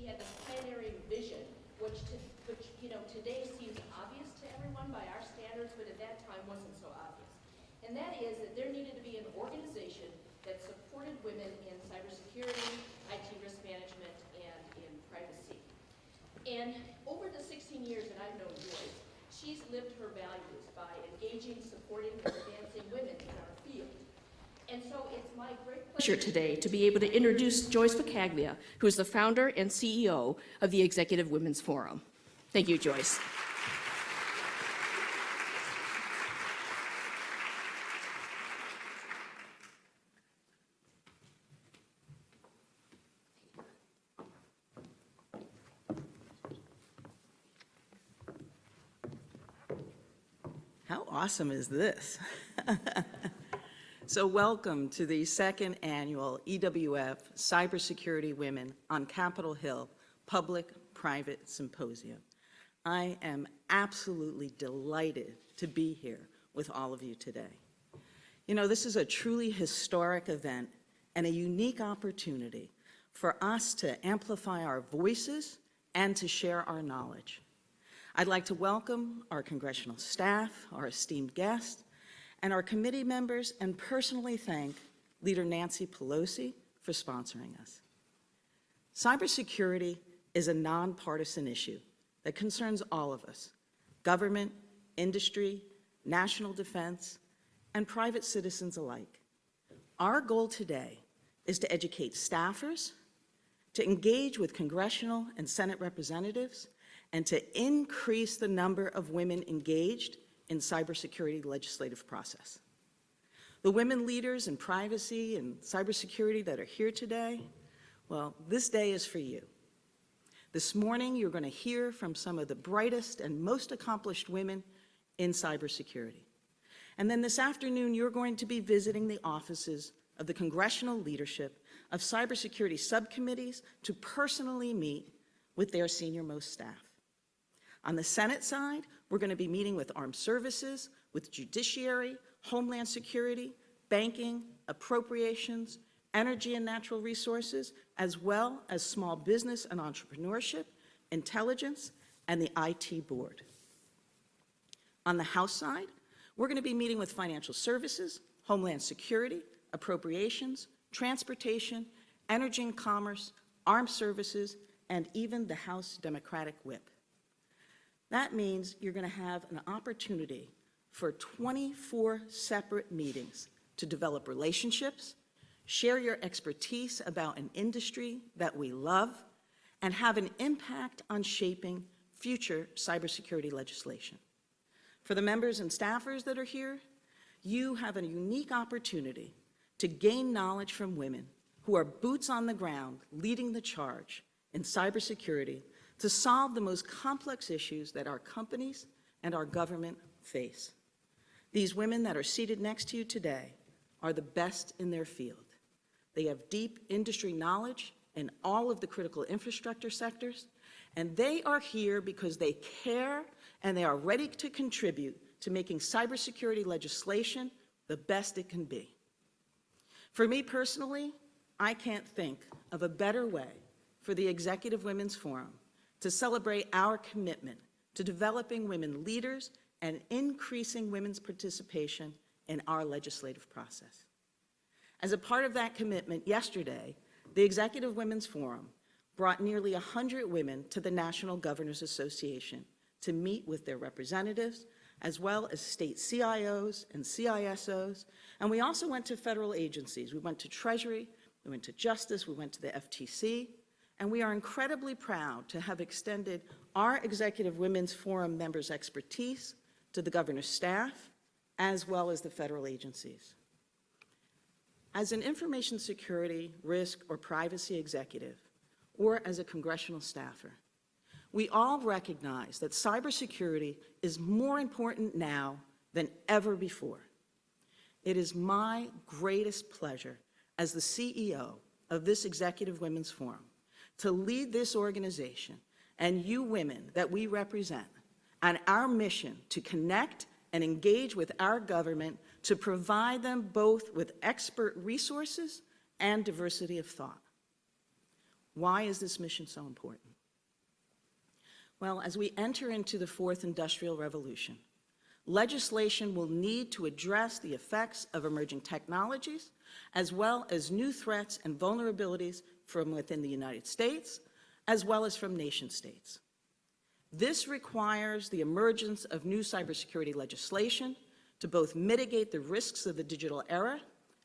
she had this pioneering vision, which today seems obvious to everyone by our standards, but at that time wasn't so obvious. And that is that there needed to be an organization that supported women in cybersecurity, IT risk management, and in privacy. And over the 16 years that I've known Joyce, she's lived her values by engaging, supporting, and advancing women in our field. And so it's my great pleasure today to be able to introduce Joyce Pacaglia, who is the founder and CEO of the Executive Women's Forum. Thank you, Joyce. How awesome is this? So welcome to the second annual EWF Cybersecurity Women on Capitol Hill Public-Private Symposium. I am absolutely delighted to be here with all of you today. You know, this is a truly historic event and a unique opportunity for us to amplify our voices and to share our knowledge. I'd like to welcome our congressional staff, our esteemed guests, and our committee members, and personally thank Leader Nancy Pelosi for sponsoring us. Cybersecurity is a nonpartisan issue that concerns all of us, government, industry, national defense, and private citizens alike. Our goal today is to educate staffers, to engage with congressional and Senate representatives, and to increase the number of women engaged in cybersecurity legislative process. The women leaders in privacy and cybersecurity that are here today, well, this day is for you. This morning, you're going to hear from some of the brightest and most accomplished women in cybersecurity. And then this afternoon, you're going to be visiting the offices of the congressional leadership of cybersecurity subcommittees to personally meet with their senior-most staff. On the Senate side, we're going to be meeting with Armed Services, with Judiciary, Homeland Security, Banking, Appropriations, Energy and Natural Resources, as well as Small Business and Entrepreneurship, Intelligence, and the IT Board. On the House side, we're going to be meeting with Financial Services, Homeland Security, Appropriations, Transportation, Energy and Commerce, Armed Services, and even the House Democratic Whip. That means you're going to have an opportunity for 24 separate meetings to develop relationships, share your expertise about an industry that we love, and have an impact on shaping future cybersecurity legislation. For the members and staffers that are here, you have a unique opportunity to gain knowledge from women who are boots on the ground leading the charge in cybersecurity to solve the most complex issues that our companies and our government face. These women that are seated next to you today are the best in their field. They have deep industry knowledge in all of the critical infrastructure sectors, and they are here because they care and they are ready to contribute to making cybersecurity legislation the best it can be. For me personally, I can't think of a better way for the Executive Women's Forum to celebrate our commitment to developing women leaders and increasing women's participation in our legislative process. As a part of that commitment, yesterday, the Executive Women's Forum brought nearly 100 women to the National Governors Association to meet with their representatives, as well as state CIOs and CISOs, and we also went to federal agencies. We went to Treasury, we went to Justice, we went to the FTC, and we are incredibly proud to have extended our Executive Women's Forum members' expertise to the governor's staff, as well as the federal agencies. As an information security, risk, or privacy executive, or as a congressional staffer, we all recognize that cybersecurity is more important now than ever before. It is my greatest pleasure as the CEO of this Executive Women's Forum to lead this organization and you women that we represent on our mission to connect and engage with our government to provide them both with expert resources and diversity of thought. Why is this mission so important? Well, as we enter into the fourth industrial revolution, legislation will need to address the effects of emerging technologies, as well as new threats and vulnerabilities from within the United States, as well as from nation states. This requires the emergence of new cybersecurity legislation to both mitigate the risks of the digital era,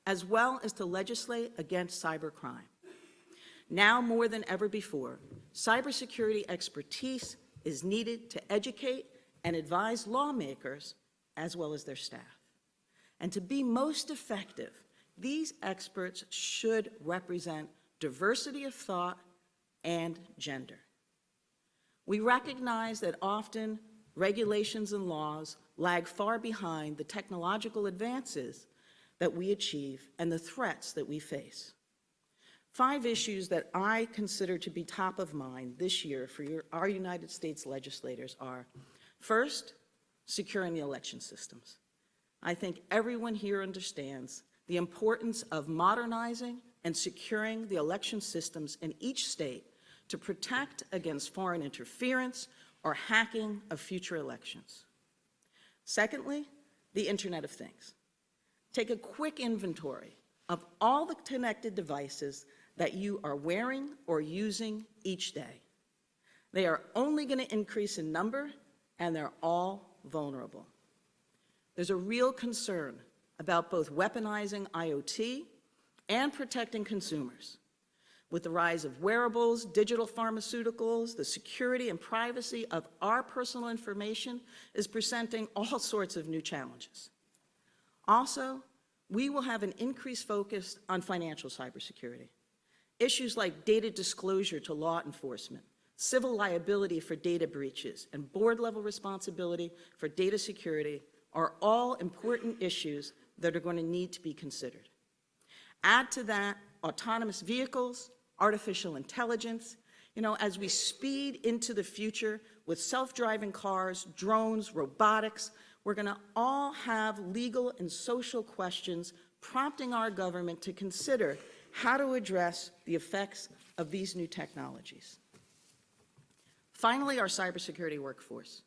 as well as to legislate against cybercrime. Now more than ever before, cybersecurity expertise is needed to educate and advise lawmakers as well as their staff. And to be most effective, these experts should represent diversity of thought and gender. We recognize that often regulations and laws lag far behind the technological advances that we achieve and the threats that we face. 5 issues that I consider to be top of mind this year for our United States legislators are, first, securing the election systems. I think everyone here understands the importance of modernizing and securing the election systems in each state to protect against foreign interference or hacking of future elections. Secondly, the Internet of Things. Take a quick inventory of all the connected devices that you are wearing or using each day. They are only going to increase in number, and they're all vulnerable. There's a real concern about both weaponizing IoT and protecting consumers. With the rise of wearables, digital pharmaceuticals, the security and privacy of our personal information is presenting all sorts of new challenges. Also, we will have an increased focus on financial cybersecurity. Issues like data disclosure to law enforcement, civil liability for data breaches, and board-level responsibility for data security are all important issues that are going to need to be considered. Add to that autonomous vehicles, artificial intelligence. As we speed into the future with self-driving cars, drones, robotics, we're going to all have legal and social questions prompting our government to consider how to address the effects of these new technologies. Finally, our cybersecurity workforce.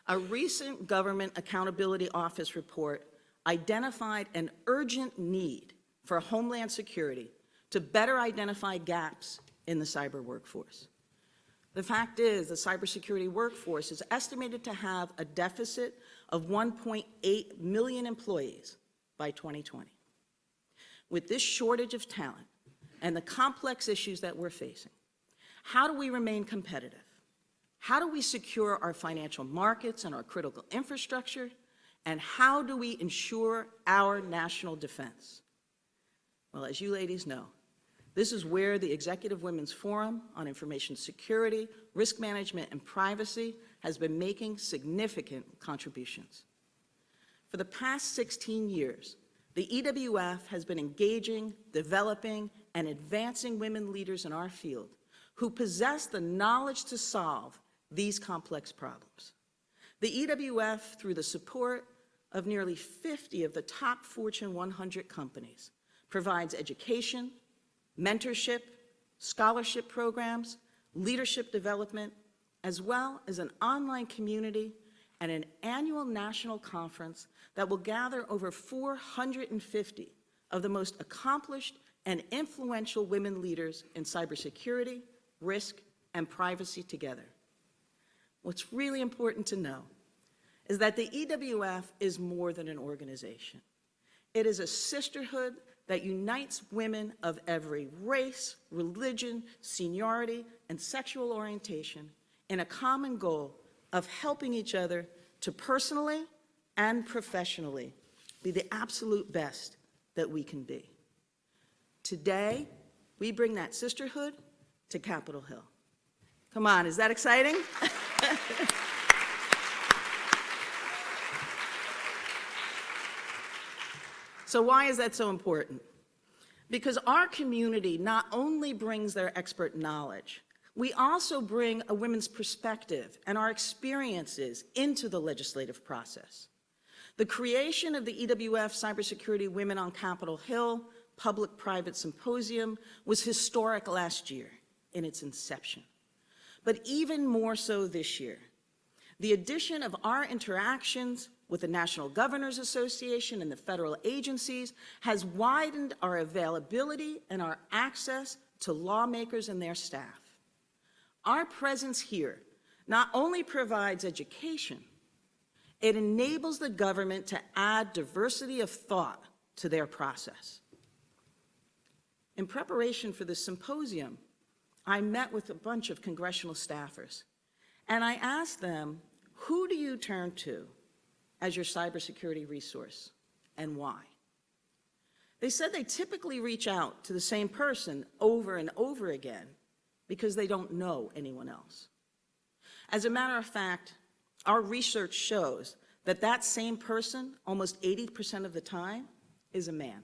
A recent Government Accountability Office report identified an urgent need for Homeland Security to better identify gaps in the cyber workforce. The fact is, the cybersecurity workforce is estimated to have a deficit of 1.8 million employees by 2020. With this shortage of talent and the complex issues that we're facing, how do we remain competitive? How do we secure our financial markets and our critical infrastructure? And how do we ensure our national defense? Well, as you ladies know, this is where the Executive Women's Forum on Information Security, Risk Management, and Privacy has been making significant contributions. For the past 16 years, the EWF has been engaging, developing, and advancing women leaders in our field who possess the knowledge to solve these complex problems. The EWF, through the support of nearly 50 of the top Fortune 100 companies, provides education, mentorship, scholarship programs, leadership development, as well as an online community and an annual national conference that will gather over 450 of the most accomplished and influential women leaders in cybersecurity, risk, and privacy together. What's really important to know is that the EWF is more than an organization. It is a sisterhood that unites women of every race, religion, seniority, and sexual orientation in a common goal of helping each other to personally and professionally be the absolute best that we can be. Today, we bring that sisterhood to Capitol Hill. Come on, is that exciting? So why is that so important? Because our community not only brings their expert knowledge, we also bring a women's perspective and our experiences into the legislative process. The creation of the EWF Cybersecurity Women on Capitol Hill Public-Private Symposium was historic last year. in its inception. But even more so this year, the addition of our interactions with the National Governors Association and the federal agencies has widened our availability and our access to lawmakers and their staff. Our presence here not only provides education, it enables the government to add diversity of thought to their process. In preparation for this symposium, I met with a bunch of congressional staffers, and I asked them, who do you turn to as your cybersecurity resource, and why? They said they typically reach out to the same person over and over again because they don't know anyone else. As a matter of fact, our research shows that that same person, almost 80% of the time, is a man.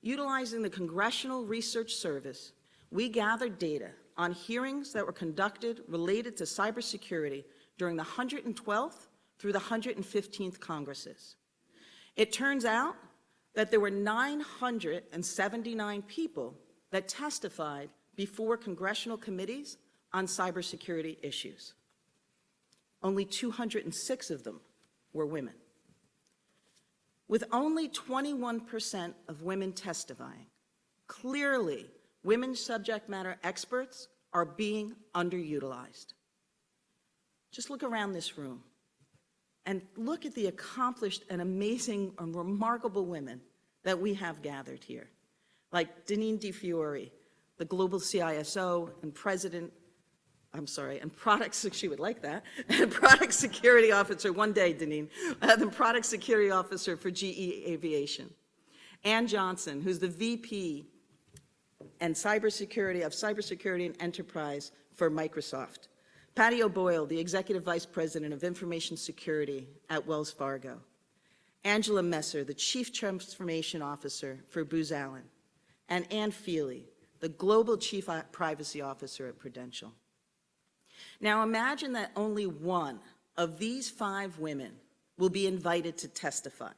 Utilizing the Congressional Research Service, we gathered data on hearings that were conducted related to cybersecurity during the 112th through the 115th Congresses. It turns out that there were 979 people that testified before congressional committees on cybersecurity issues. Only 206 of them were women. With only 21% of women testifying, clearly women subject matter experts are being underutilized. Just look around this room and look at the accomplished and amazing and remarkable women that we have gathered here, like Deneen DeFiore, the global CISO and she would like that, and product security officer, one day, Deneen, the product security officer for GE Aviation. Ann Johnson, who's the VP and cybersecurity and enterprise for Microsoft. Patty O'Boyle, the Executive Vice President of Information Security at Wells Fargo. Angela Messer, the Chief Transformation Officer for Booz Allen. And Ann Feely, the Global Chief Privacy Officer at Prudential. Now imagine that only one of these 5 women will be invited to testify.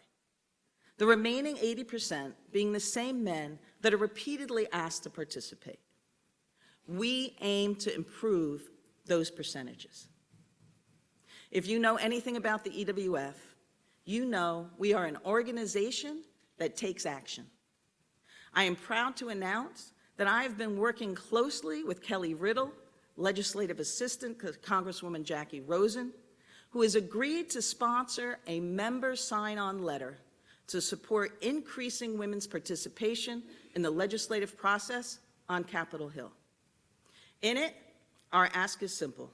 The remaining 80% being the same men that are repeatedly asked to participate. We aim to improve those percentages. If you know anything about the EWF, you know we are an organization that takes action. I am proud to announce that I have been working closely with Kelly Riddle, Legislative Assistant Congresswoman Jackie Rosen, who has agreed to sponsor a member sign-on letter to support increasing women's participation in the legislative process on Capitol Hill. In it, our ask is simple.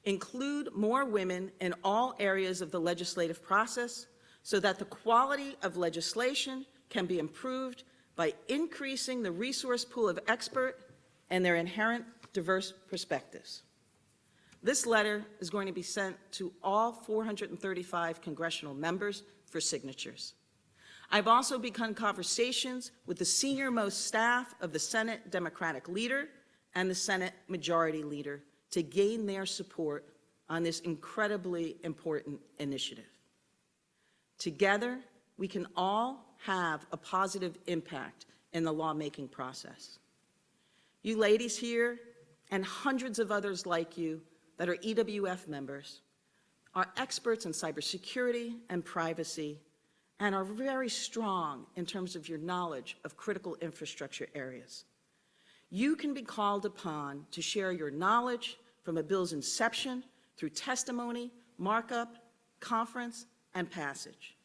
Include more women in all areas of the legislative process so that the quality of legislation can be improved by increasing the resource pool of expert and their inherent diverse perspectives. This letter is going to be sent to all 435 congressional members for signatures. I've also begun conversations with the senior-most staff of the Senate Democratic leader and the Senate Majority Leader to gain their support on this incredibly important initiative. Together, we can all have a positive impact in the lawmaking process. You ladies here and hundreds of others like you that are EWF members are experts in cybersecurity and privacy and are very strong in terms of your knowledge of critical infrastructure areas. You can be called upon to share your knowledge from a bill's inception through testimony, markup, conference, and passage.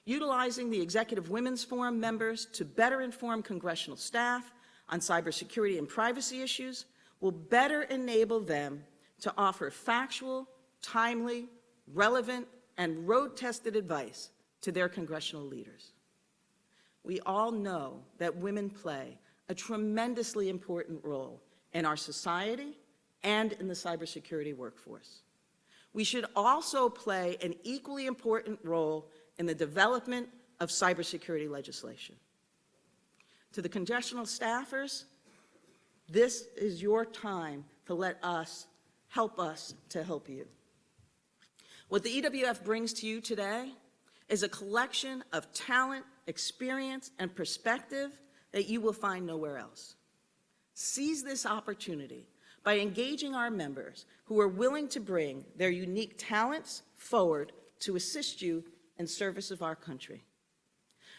Utilizing the Executive Women's Forum members to better inform congressional staff on cybersecurity and privacy issues will better enable them to offer factual, timely, relevant, and road-tested advice to their congressional leaders. We all know that women play a tremendously important role in our society and in the cybersecurity workforce. We should also play an equally important role in the development of cybersecurity legislation. To the congressional staffers, this is your time to let us help you. What the EWF brings to you today is a collection of talent, experience, and perspective that you will find nowhere else. Seize this opportunity by engaging our members who are willing to bring their unique talents forward to assist you in service of our country.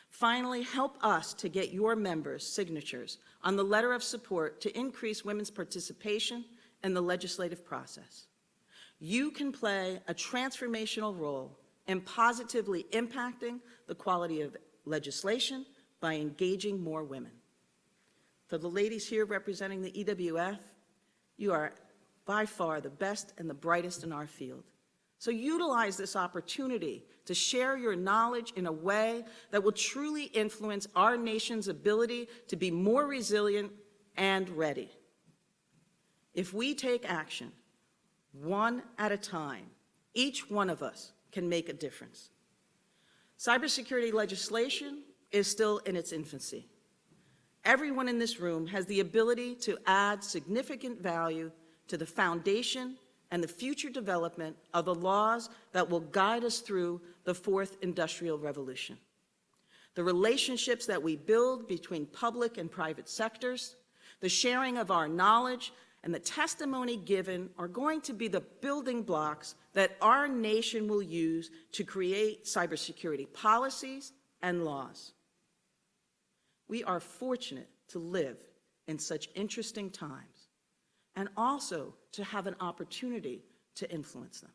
Finally, help us to get your members' signatures on the letter of support to increase women's participation in the legislative process. You can play a transformational role in positively impacting the quality of legislation by engaging more women. For the ladies here representing the EWF, you are by far the best and the brightest in our field. So utilize this opportunity to share your knowledge in a way that will truly influence our nation's ability to be more resilient and ready. If we take action, one at a time, each one of us can make a difference. Cybersecurity legislation is still in its infancy. Everyone in this room has the ability to add significant value to the foundation and the future development of the laws that will guide us through the fourth industrial revolution. The relationships that we build between public and private sectors, the sharing of our knowledge, and the testimony given are going to be the building blocks that our nation will use to create cybersecurity policies and laws. We are fortunate to live in such interesting times and also to have an opportunity to influence them.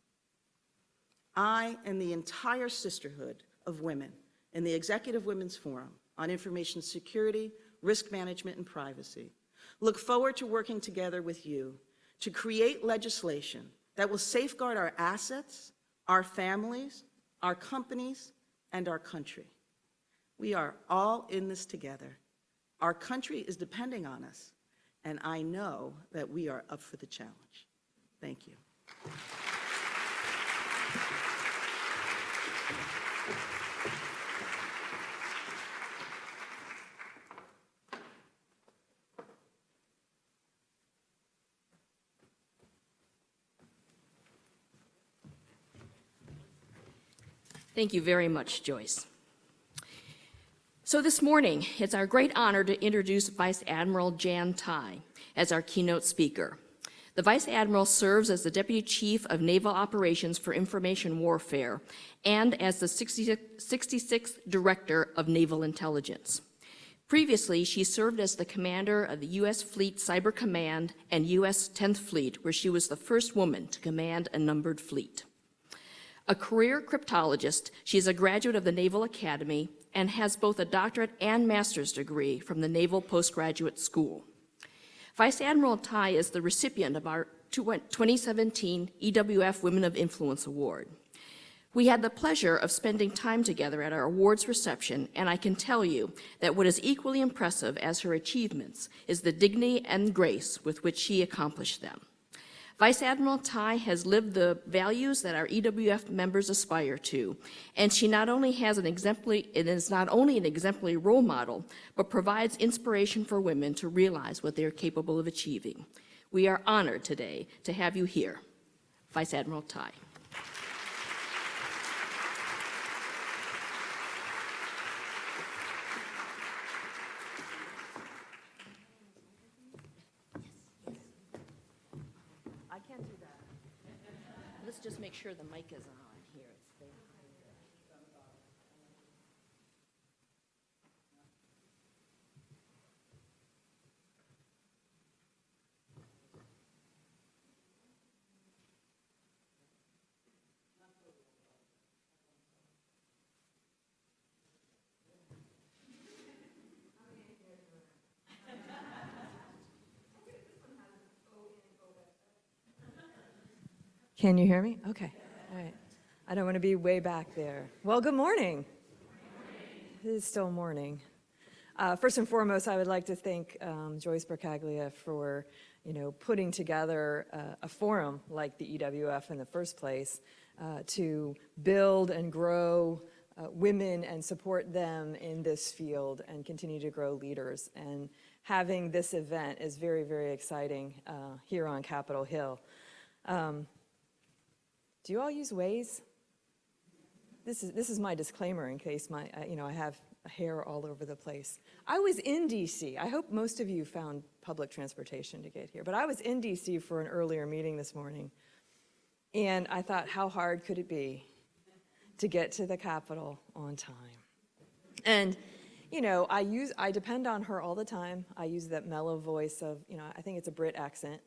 I and the entire sisterhood of women in the Executive Women's Forum on Information Security, Risk Management, and Privacy look forward to working together with you to create legislation that will safeguard our assets, our families, our companies, and our country. We are all in this together. Our country is depending on us, and I know that we are up for the challenge. Thank you. Thank you very much, Joyce. So this morning, it's our great honor to introduce Vice Admiral Jan Tighe as our keynote speaker. The Vice Admiral serves as the Deputy Chief of Naval Operations for Information Warfare and as the 66th Director of Naval Intelligence. Previously, she served as the commander of the U.S. Fleet Cyber Command and U.S. 10th Fleet, where she was the first woman to command a numbered fleet. A career cryptologist, she is a graduate of the Naval Academy and has both a doctorate and master's degree from the Naval Postgraduate School. Vice Admiral Tighe is the recipient of our 2017 EWF Women of Influence Award. We had the pleasure of spending time together at our awards reception, and I can tell you that what is equally impressive as her achievements is the dignity and grace with which she accomplished them. Vice Admiral Tighe has lived the values that our EWF members aspire to, and she not only is not only an exemplary role model, but provides inspiration for women to realize what they are capable of achieving. We are honored today to have you here, Vice Admiral Tighe. Just make sure the mic is on here. It's there. Can you hear me? Okay. All right. I don't want to be way back there. Well, good morning. It is still morning. First and foremost, I would like to thank Joyce Bercaglia for, putting together a forum like the EWF in the first place to build and grow women and support them in this field and continue to grow leaders. And having this event is very, very exciting here on Capitol Hill. Do you all use Waze? This is my disclaimer in case I have hair all over the place. I was in DC. I hope most of you found public transportation to get here, but I was in DC for an earlier meeting this morning, and I thought, how hard could it be to get to the Capitol on time? And, you know, I depend on her all the time. I use that mellow voice of, you know, I think it's a Brit accent.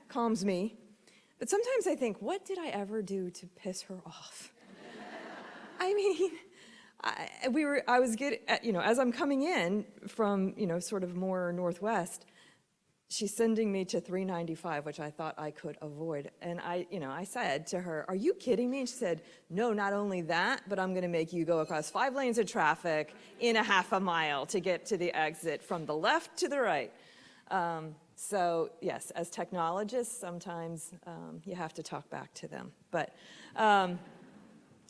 Calms me. But sometimes I think, what did I ever do to piss her off? I mean, I was getting, you know, as I'm coming in from, you know, sort of more northwest, she's sending me to 395, which I thought I could avoid. And I said to her, "Are you kidding me?" And she said, "No, not only that, but I'm going to make you go across 5 lanes of traffic in a half a mile to get to the exit from the left to the right." So yes, as technologists, sometimes you have to talk back to them. But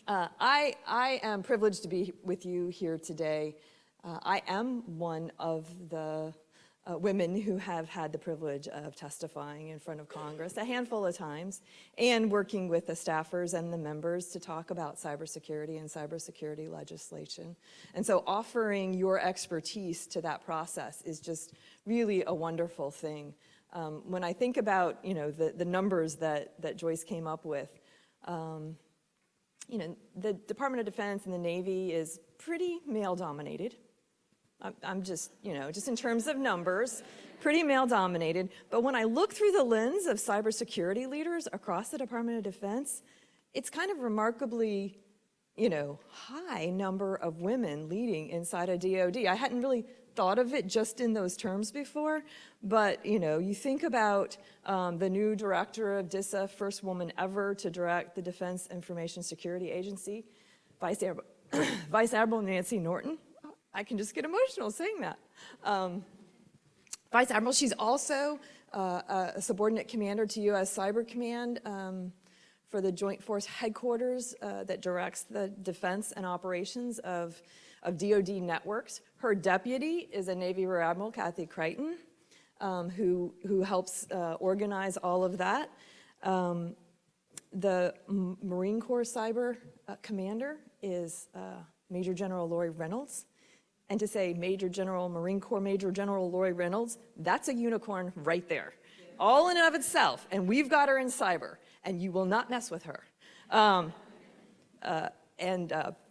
I am privileged to be with you here today. I am one of the women who have had the privilege of testifying in front of Congress a handful of times and working with the staffers and the members to talk about cybersecurity and cybersecurity legislation. And so offering your expertise to that process is just really a wonderful thing. When I think about, you know, the numbers that Joyce came up with, you know, the Department of Defense and the Navy is pretty male-dominated. I'm just, you know, just in terms of numbers, pretty male-dominated. But when I look through the lens of cybersecurity leaders across the Department of Defense, it's kind of remarkably, you know, high number of women leading inside a DoD. I hadn't really thought of it just in those terms before, but, you know, you think about the new director of DISA, first woman ever to direct the Defense Information Security Agency, Vice Admiral Nancy Norton. I can just get emotional saying that. Vice Admiral, she's also a subordinate commander to U.S. Cyber Command for the Joint Force Headquarters that directs the defense and operations of DoD networks. Her deputy is a Navy Rear Admiral, Kathy Crichton, who helps organize all of that. The Marine Corps Cyber Commander is Major General Lori Reynolds. And to say Marine Corps Major General Lori Reynolds, that's a unicorn right there, all in and of itself. And we've got her in cyber, and you will not mess with her.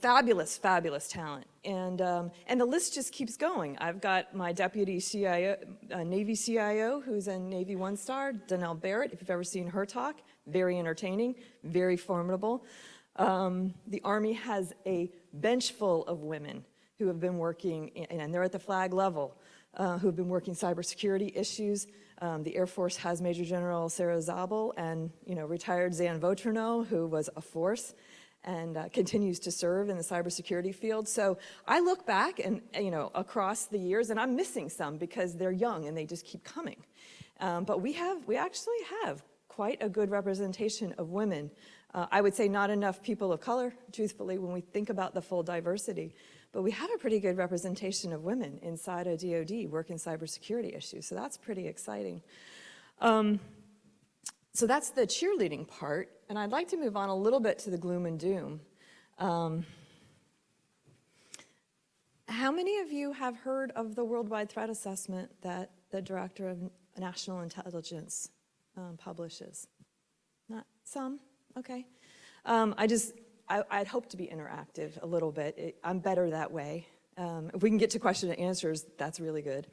Fabulous, fabulous talent. And the list just keeps going. I've got my deputy CIO, Navy CIO, who's a Navy one-star, Donnell Barrett. If you've ever seen her talk, very entertaining, very formidable. The Army has a bench full of women who have been working, and they're at the flag level, who have been working cybersecurity issues. The Air Force has Major General Sarah Zabel and, you know, retired Zan Vautrinot, who was a force and continues to serve in the cybersecurity field. So I look back and, you know, across the years, and I'm missing some because they're young and they just keep coming. But we actually have quite a good representation of women. I would say not enough people of color, truthfully, when we think about the full diversity. But we have a pretty good representation of women inside a DoD working cybersecurity issues, so that's pretty exciting. So that's the cheerleading part, and I'd like to move on a little bit to the gloom and doom. How many of you have heard of the Worldwide Threat Assessment that the Director of National Intelligence publishes? Not some? Okay. I'd hope to be interactive a little bit. I'm better that way. If we can get to question and answers, that's really good.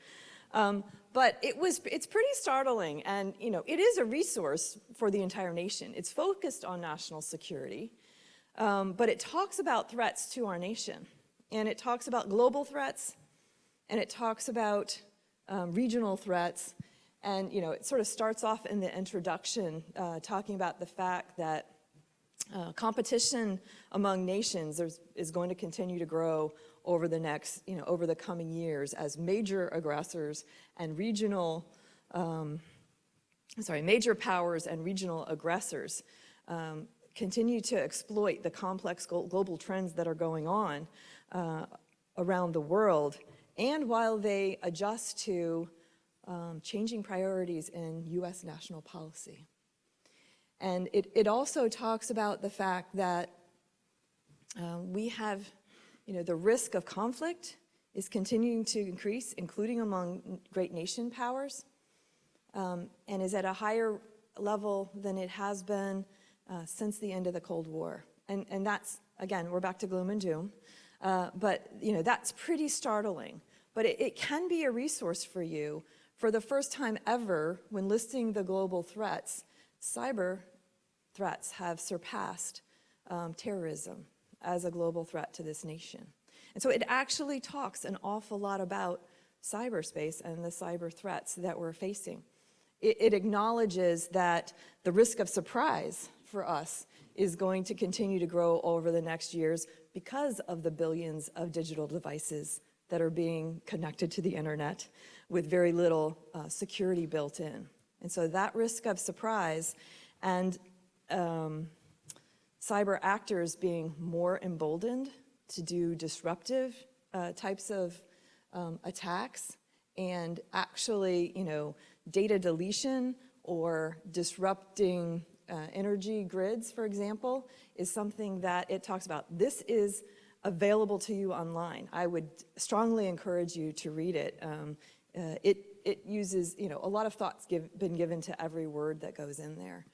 But it's pretty startling, and you know, it is a resource for the entire nation. It's focused on national security, but it talks about threats to our nation, and it talks about global threats, and it talks about regional threats, and you know, it sort of starts off in the introduction talking about the fact that competition among nations is going to continue to grow over the next, you know, over the coming years as major aggressors and major powers and regional aggressors continue to exploit the complex global trends that are going on around the world, and while they adjust to changing priorities in U.S. national policy. And it also talks about the fact that we have the risk of conflict is continuing to increase, including among great nation powers, and is at a higher level than it has been since the end of the Cold War. And that's, again, we're back to gloom and doom, but that's pretty startling. But it can be a resource for you. For the first time ever, when listing the global threats, cyber threats have surpassed terrorism as a global threat to this nation. And so it actually talks an awful lot about cyberspace and the cyber threats that we're facing. It acknowledges that the risk of surprise for us is going to continue to grow over the next years because of the billions of digital devices that are being connected to the internet with very little security built in. And so that risk of surprise and cyber actors being more emboldened to do disruptive types of attacks and actually, data deletion or disrupting energy grids, for example, is something that it talks about. This is available to you online. I would strongly encourage you to read it. It uses, a lot of thought's been given to every word that goes in there.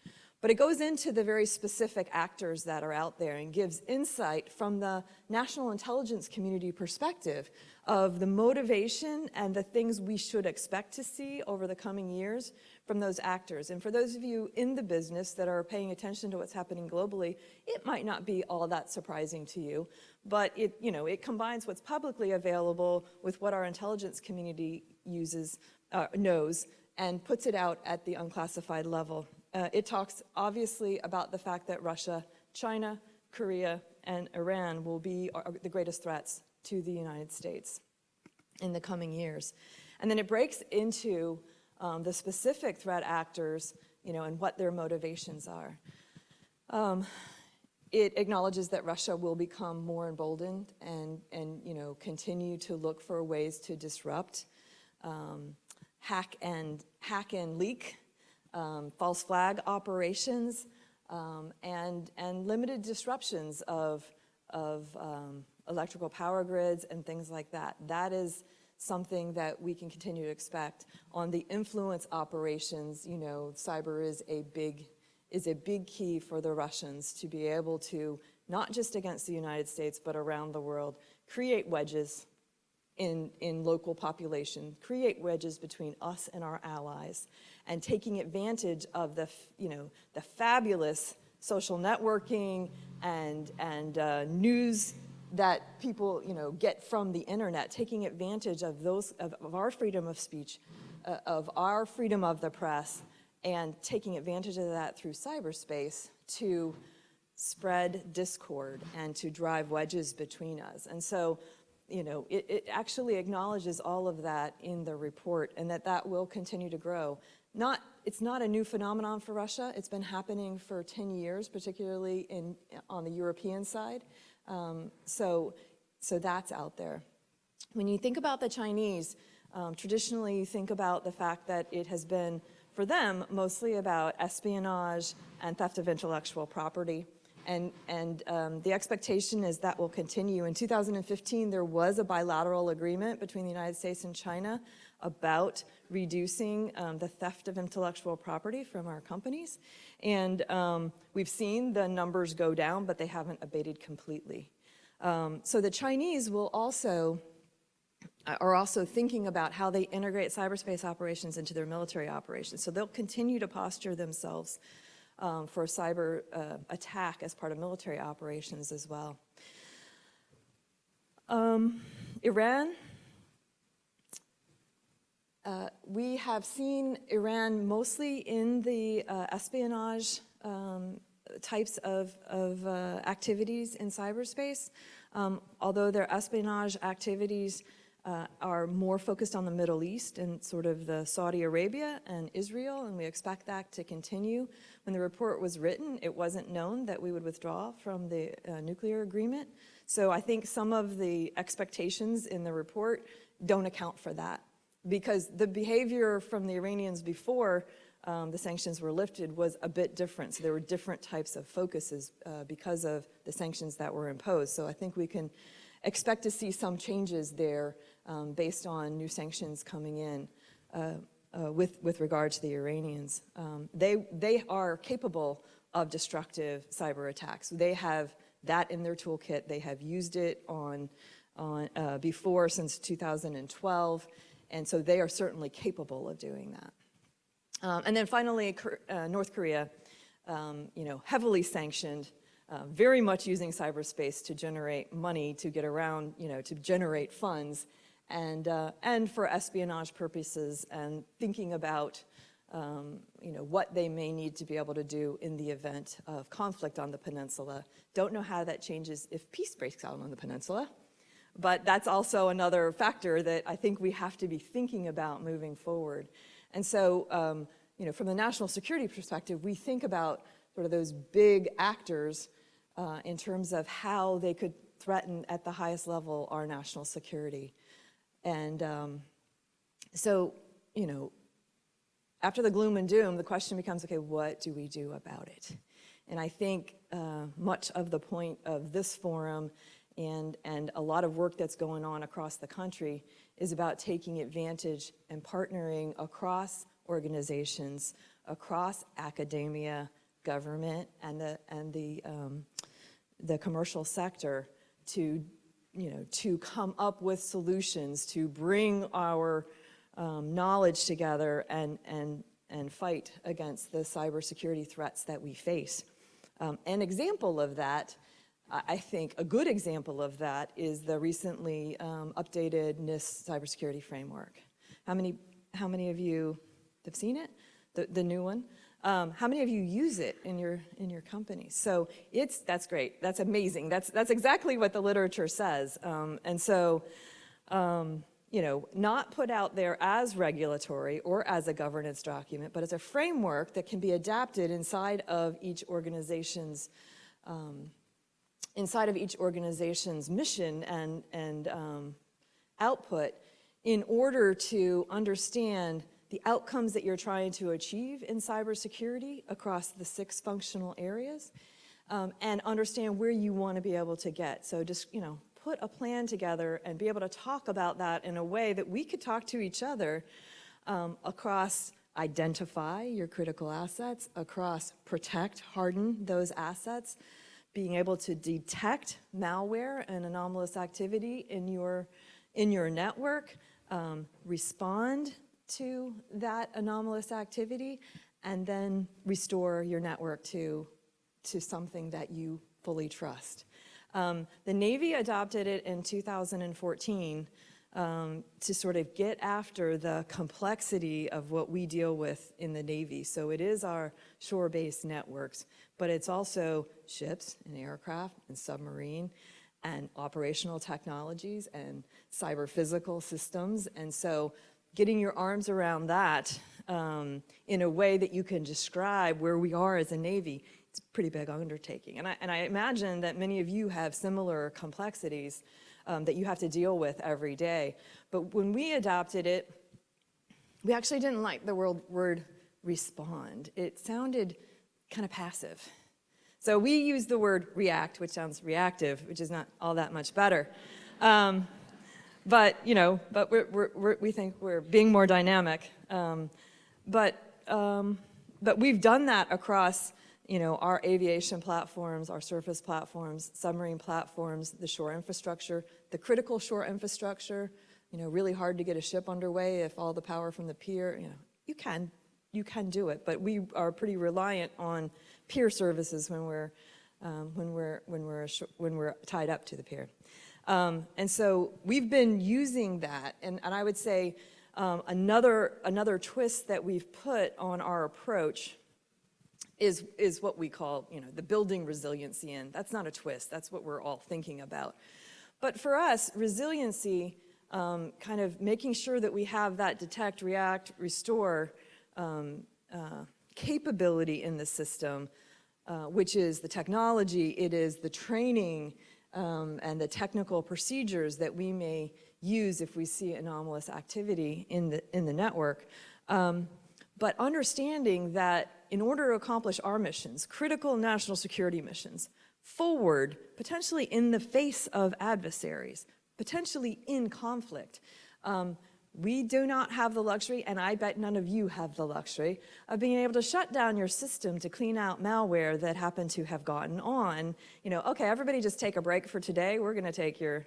But it goes into the very specific actors that are out there and gives insight from the national intelligence community perspective of the motivation and the things we should expect to see over the coming years from those actors. And for those of you in the business that are paying attention to what's happening globally, it might not be all that surprising to you, but it combines what's publicly available with what our intelligence community knows, and puts it out at the unclassified level. It talks obviously about the fact that Russia, China, Korea, and Iran will be the greatest threats to the United States in the coming years. And then it breaks into the specific threat actors, and what their motivations are. It acknowledges that Russia will become more emboldened and continue to look for ways to disrupt, hack and leak, false flag operations, and limited disruptions of electrical power grids and things like that. That is something that we can continue to expect. On the influence operations, cyber is a big key for the Russians to be able to, not just against the United States, but around the world, create wedges in local population, create wedges between us and our allies, and taking advantage of the fabulous social networking and news that people get from the internet, taking advantage of our freedom of speech, of our freedom of the press, and taking advantage of that through cyberspace to spread discord and to drive wedges between us. And so, it actually acknowledges all of that in the report, and that will continue to grow. It's not a new phenomenon for Russia. It's been happening for 10 years, particularly on the European side. So that's out there. When you think about the Chinese, traditionally you think about the fact that it has been, for them, mostly about espionage and theft of intellectual property. And the expectation is that will continue. In 2015, there was a bilateral agreement between the United States and China about reducing the theft of intellectual property from our companies. And we've seen the numbers go down, but they haven't abated completely. So the Chinese are also thinking about how they integrate cyberspace operations into their military operations. So they'll continue to posture themselves for a cyber attack as part of military operations as well. Iran. We have seen Iran mostly in the espionage types of activities in cyberspace, although their espionage activities are more focused on the Middle East and sort of the Saudi Arabia and Israel, and we expect that to continue. When the report was written, it wasn't known that we would withdraw from the nuclear agreement. So I think some of the expectations in the report don't account for that, because the behavior from the Iranians before the sanctions were lifted was a bit different. So there were different types of focuses because of the sanctions that were imposed. So I think we can expect to see some changes there based on new sanctions coming in with regard to the Iranians. They are capable of destructive cyber attacks. They have that in their toolkit. They have used it before since 2012, and so they are certainly capable of doing that. And then finally, North Korea, heavily sanctioned, very much using cyberspace to generate money, to get around, to generate funds, and for espionage purposes, and thinking about, what they may need to be able to do in the event of conflict on the peninsula. Don't know how that changes if peace breaks out on the peninsula, but that's also another factor that I think we have to be thinking about moving forward. And so, from the national security perspective, we think about sort of those big actors in terms of how they could threaten at the highest level our national security. And so, after the gloom and doom, the question becomes, okay, what do we do about it? And I think much of the point of this forum and a lot of work that's going on across the country is about taking advantage and partnering across organizations, across academia, government, and the commercial sector to come up with solutions, to bring our knowledge together and fight against the cybersecurity threats that we face. An example of that, I think a good example of that, is the recently updated NIST cybersecurity framework. How many of you have seen it? The new one? How many of you use it in your company? So that's great. That's amazing. That's exactly what the literature says. And so, not put out there as regulatory or as a governance document, but as a framework that can be adapted inside of each organization's mission and output in order to understand the outcomes that you're trying to achieve in cybersecurity across the 6 functional areas, and understand where you want to be able to get. So just, put a plan together and be able to talk about that in a way that we could talk to each other across identify your critical assets, across protect, harden those assets, being able to detect malware and anomalous activity in your network, respond to that anomalous activity, and then restore your network to something that you fully trust. The Navy adopted it in 2014 to sort of get after the complexity of what we deal with in the Navy. So it is our shore-based networks, but it's also ships and aircraft and submarine and operational technologies and cyber-physical systems. And so getting your arms around that in a way that you can describe where we are as a Navy, it's a pretty big undertaking. And I imagine that many of you have similar complexities that you have to deal with every day. But when we adopted it, we actually didn't like the word respond. It sounded kind of passive. So we used the word react, which sounds reactive, which is not all that much better. But we think we're being more dynamic. But we've done that across our aviation platforms, our surface platforms, submarine platforms, the shore infrastructure, the critical shore infrastructure. Really hard to get a ship underway if all the power from the pier. You can do it, but we are pretty reliant on pier services when we're tied up to the pier. And so we've been using that, and I would say another twist that we've put on our approach is what we call, the building resiliency in. That's not a twist. That's what we're all thinking about. But for us, resiliency, kind of making sure that we have that detect, react, restore capability in the system, which is the technology, it is the training, and the technical procedures that we may use if we see anomalous activity in the network. But understanding that in order to accomplish our missions, critical national security missions, forward, potentially in the face of adversaries, potentially in conflict. We do not have the luxury, and I bet none of you have the luxury, of being able to shut down your system to clean out malware that happened to have gotten on. Okay, everybody just take a break for today. We're gonna take your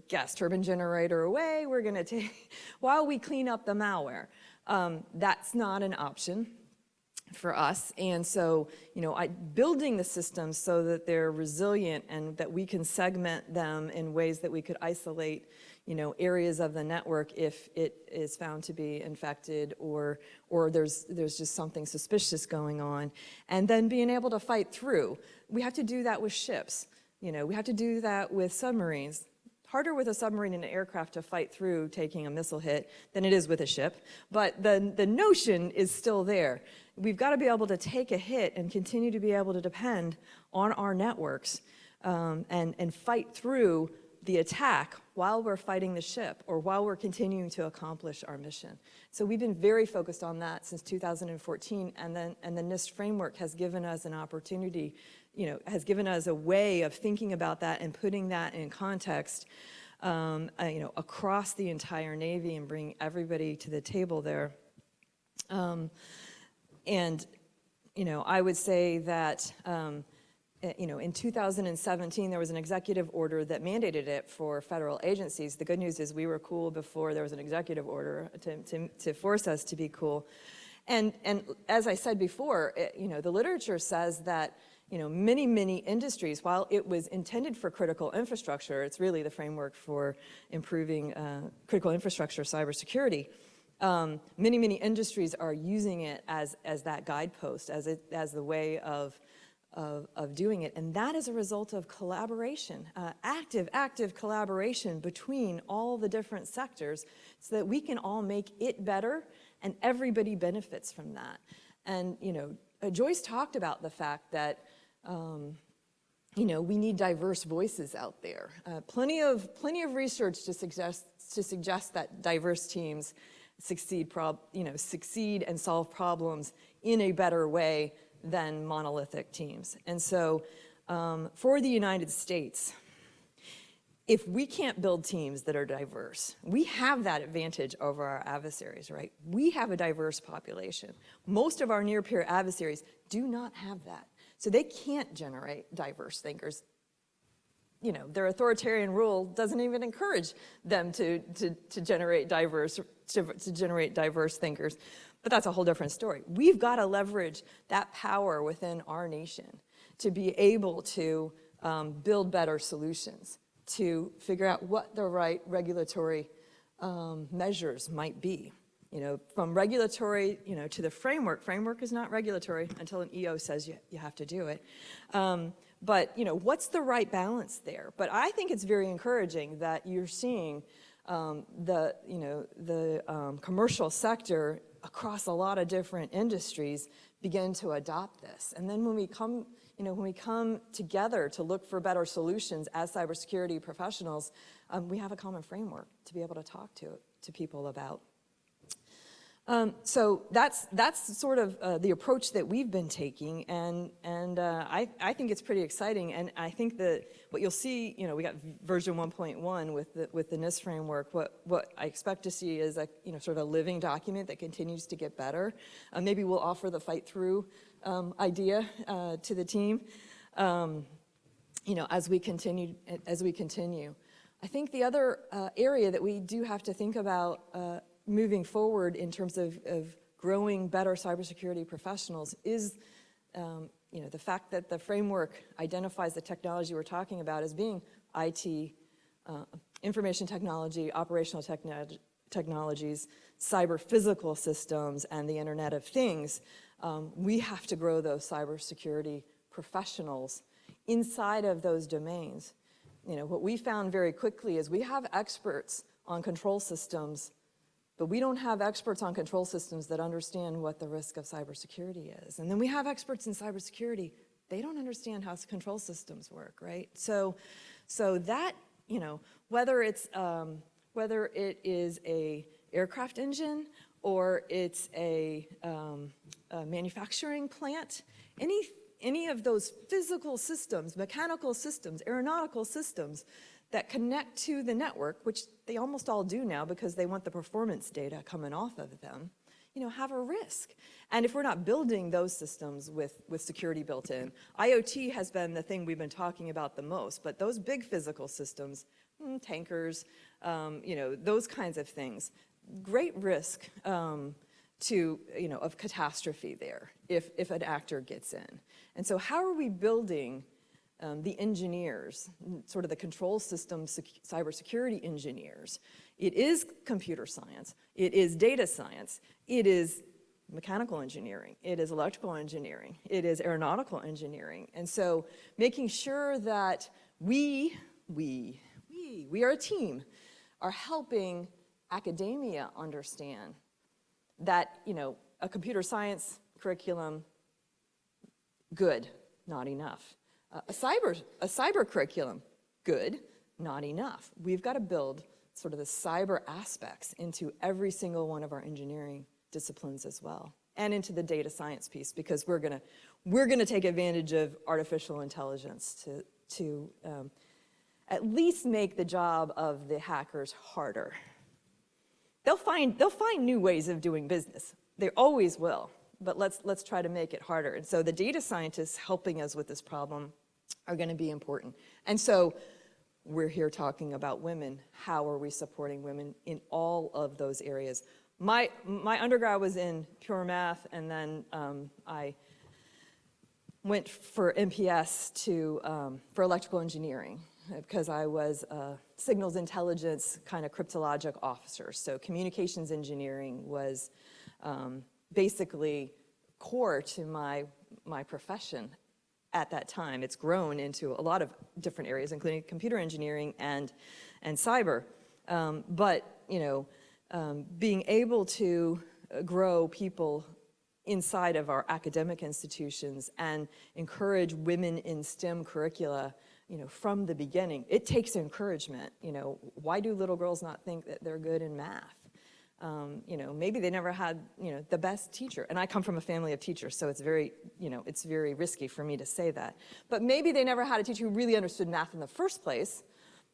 gas turbine generator away. We're gonna take, while we clean up the malware. That's not an option for us. And so, building the systems so that they're resilient and that we can segment them in ways that we could isolate, areas of the network if it is found to be infected or there's just something suspicious going on. And then being able to fight through. We have to do that with ships. We have to do that with submarines. Harder with a submarine and an aircraft to fight through taking a missile hit than it is with a ship, but the notion is still there. We've got to be able to take a hit and continue to be able to depend on our networks and fight through the attack while we're fighting the ship or while we're continuing to accomplish our mission. So we've been very focused on that since 2014, and the NIST framework has given us an opportunity, has given us a way of thinking about that and putting that in context, across the entire Navy and bring everybody to the table there. I would say that in 2017, there was an executive order that mandated it for federal agencies. The good news is we were cool before there was an executive order to force us to be cool. And as I said before, the literature says that many industries, while it was intended for critical infrastructure, it's really the framework for improving critical infrastructure cybersecurity. Many industries are using it as that guidepost, as the way of doing it, and that is a result of collaboration, active collaboration between all the different sectors so that we can all make it better and everybody benefits from that. And Joyce talked about the fact that we need diverse voices out there. Plenty of research to suggest that diverse teams succeed and solve problems in a better way than monolithic teams. And so for the United States, if we can't build teams that are diverse, we have that advantage over our adversaries, right? We have a diverse population. Most of our near-peer adversaries do not have that. So they can't generate diverse thinkers. Their authoritarian rule doesn't even encourage them to generate diverse thinkers. But that's a whole different story. We've got to leverage that power within our nation to be able to build better solutions, to figure out what the right regulatory measures might be. From regulatory, to the framework. Framework is not regulatory until an EO says you have to do it. But what's the right balance there? But I think it's very encouraging that you're seeing the commercial sector across a lot of different industries begin to adopt this. And then when we come together to look for better solutions as cybersecurity professionals, we have a common framework to be able to talk to people about. So that's sort of the approach that we've been taking, and I think it's pretty exciting. And I think that what you'll see, we got version 1.1 with the NIST framework. What I expect to see is a sort of a living document that continues to get better. Maybe we'll offer the fight through idea to the team, as we continue. I think the other area that we do have to think about moving forward in terms of growing better cybersecurity professionals is the fact that the framework identifies the technology we're talking about as being IT, information technology, operational technologies, cyber physical systems, and the Internet of Things. We have to grow those cybersecurity professionals inside of those domains. What we found very quickly is we have experts on control systems, but we don't have experts on control systems that understand what the risk of cybersecurity is. And then we have experts in cybersecurity, they don't understand how control systems work, right? So that, whether it is a aircraft engine or it's a manufacturing plant, any of those physical systems, mechanical systems, aeronautical systems that connect to the network, which they almost all do now because they want the performance data coming off of them, have a risk. And if we're not building those systems with security built in, IoT has been the thing we've been talking about the most, but those big physical systems, tankers, those kinds of things, great risk of catastrophe there if an actor gets in. And so how are we building the engineers, sort of the control system cybersecurity engineers? It is computer science, it is data science, it is mechanical engineering, it is electrical engineering, it is aeronautical engineering. And so making sure that we are a team, are helping academia understand that, a computer science curriculum, good, not enough. A cyber curriculum, good, not enough. We've got to build sort of the cyber aspects into every single one of our engineering disciplines as well, and into the data science piece, because we're gonna take advantage of artificial intelligence to at least make the job of the hackers harder. They'll find new ways of doing business. They always will. But let's try to make it harder. And so the data scientists helping us with this problem are going to be important. And so we're here talking about women. How are we supporting women in all of those areas? My undergrad was in pure math, and then I went for MPS for electrical engineering because I was a signals intelligence kind of cryptologic officer. So communications engineering was basically core to my profession at that time. It's grown into a lot of different areas, including computer engineering and cyber. But being able to grow people inside of our academic institutions and encourage women in STEM curricula, from the beginning, it takes encouragement. Why do little girls not think that they're good in math? Maybe they never had, the best teacher. And I come from a family of teachers, so it's very risky for me to say that. But maybe they never had a teacher who really understood math in the first place.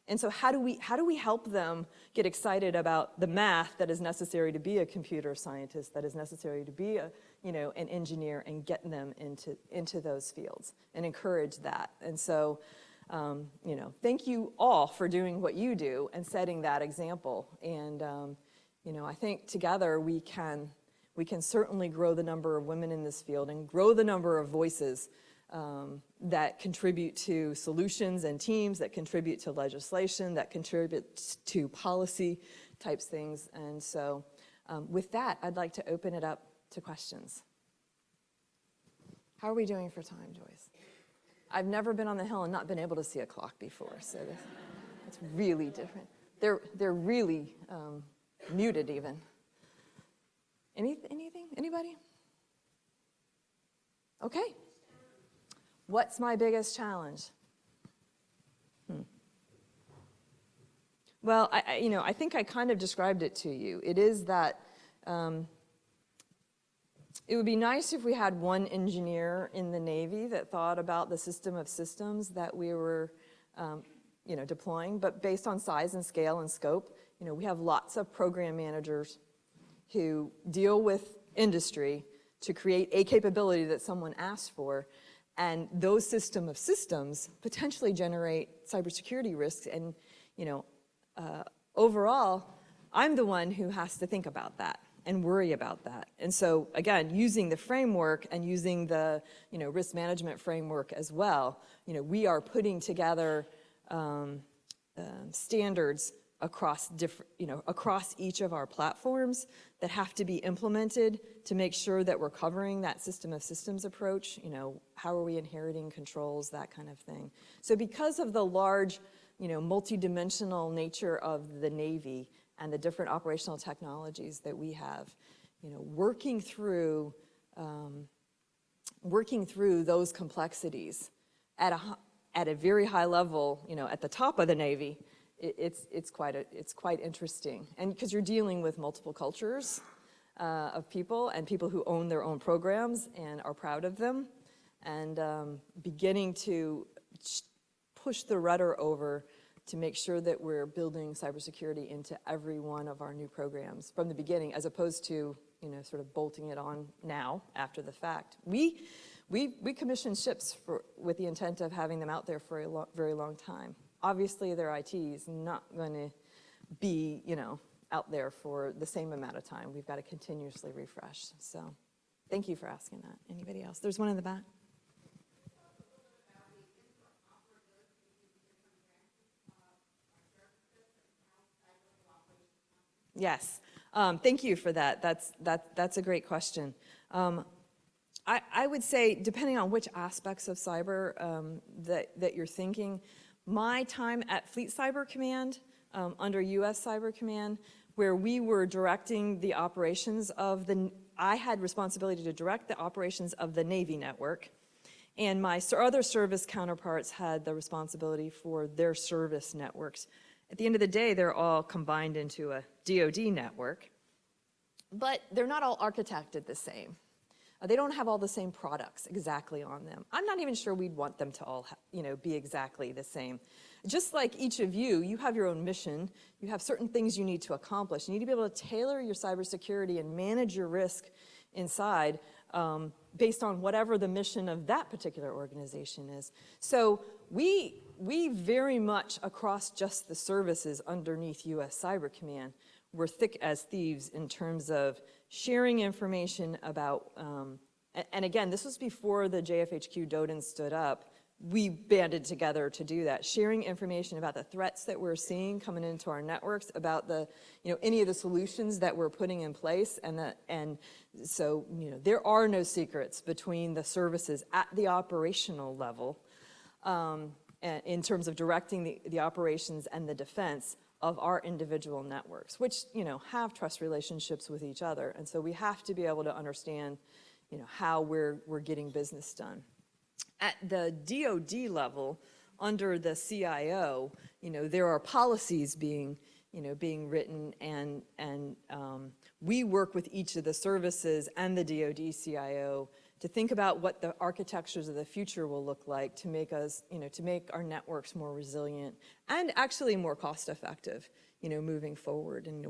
And so how do we help them get excited about the math that is necessary to be a computer scientist, that is necessary to be an engineer, and get them into those fields and encourage that? And so, thank you all for doing what you do and setting that example. And I think together we can certainly grow the number of women in this field and grow the number of voices that contribute to solutions and teams, that contribute to legislation, that contribute to policy types things. And so with that, I'd like to open it up to questions. How are we doing for time, Joyce? I've never been on the Hill and not been able to see a clock before, so it's really different. They're really muted even. Anything? Anybody? Okay. What's my biggest challenge? Well, I think I kind of described it to you. It is that it would be nice if we had one engineer in the Navy that thought about the system of systems that we were deploying, but based on size and scale and scope, we have lots of program managers who deal with industry to create a capability that someone asked for, and those system of systems potentially generate cybersecurity risks. And overall, I'm the one who has to think about that and worry about that. And so again, using the framework and using the risk management framework as well, we are putting together standards across across each of our platforms that have to be implemented to make sure that we're covering that system of systems approach. How are we inheriting controls, that kind of thing. So because of the large, multidimensional nature of the Navy and the different operational technologies that we have, working through those complexities at a very high level, at the top of the Navy, it's quite interesting. And because you're dealing with multiple cultures of people, and people who own their own programs and are proud of them, and beginning to push the rudder over to make sure that we're building cybersecurity into every one of our new programs from the beginning, as opposed to, sort of bolting it on now after the fact. We commissioned ships with the intent of having them out there for a very long time. Obviously, their IT is not going to be, out there for the same amount of time. We've got to continuously refresh. So thank you for asking that. Anybody else? There's one in the back. Yes, thank you for that. That's a great question. I would say, depending on which aspects of cyber that you're thinking, my time at Fleet Cyber Command, under U.S. Cyber Command, where we were directing the operations of I had responsibility to direct the operations of the Navy network, and my other service counterparts had the responsibility for their service networks. At the end of the day, they're all combined into a DoD network, but they're not all architected the same. They don't have all the same products exactly on them. I'm not even sure we'd want them to all, be exactly the same. Just like each of you, you have your own mission. You have certain things you need to accomplish. You need to be able to tailor your cybersecurity and manage your risk inside based on whatever the mission of that particular organization is. So we very much, across just the services underneath U.S. Cyber Command, were thick as thieves in terms of sharing information about, and again, this was before the JFHQ DODIN stood up. We banded together to do that, sharing information about the threats that we're seeing coming into our networks, about the, any of the solutions that we're putting in place, and so, there are no secrets between the services at the operational level, in terms of directing the operations and the defense of our individual networks, which, have trust relationships with each other. And so we have to be able to understand, how we're getting business done. At the DoD level, under the CIO, there are policies being written, and we work with each of the services and the DoD CIO to think about what the architectures of the future will look like to make us, to make our networks more resilient and actually more cost-effective, moving forward. And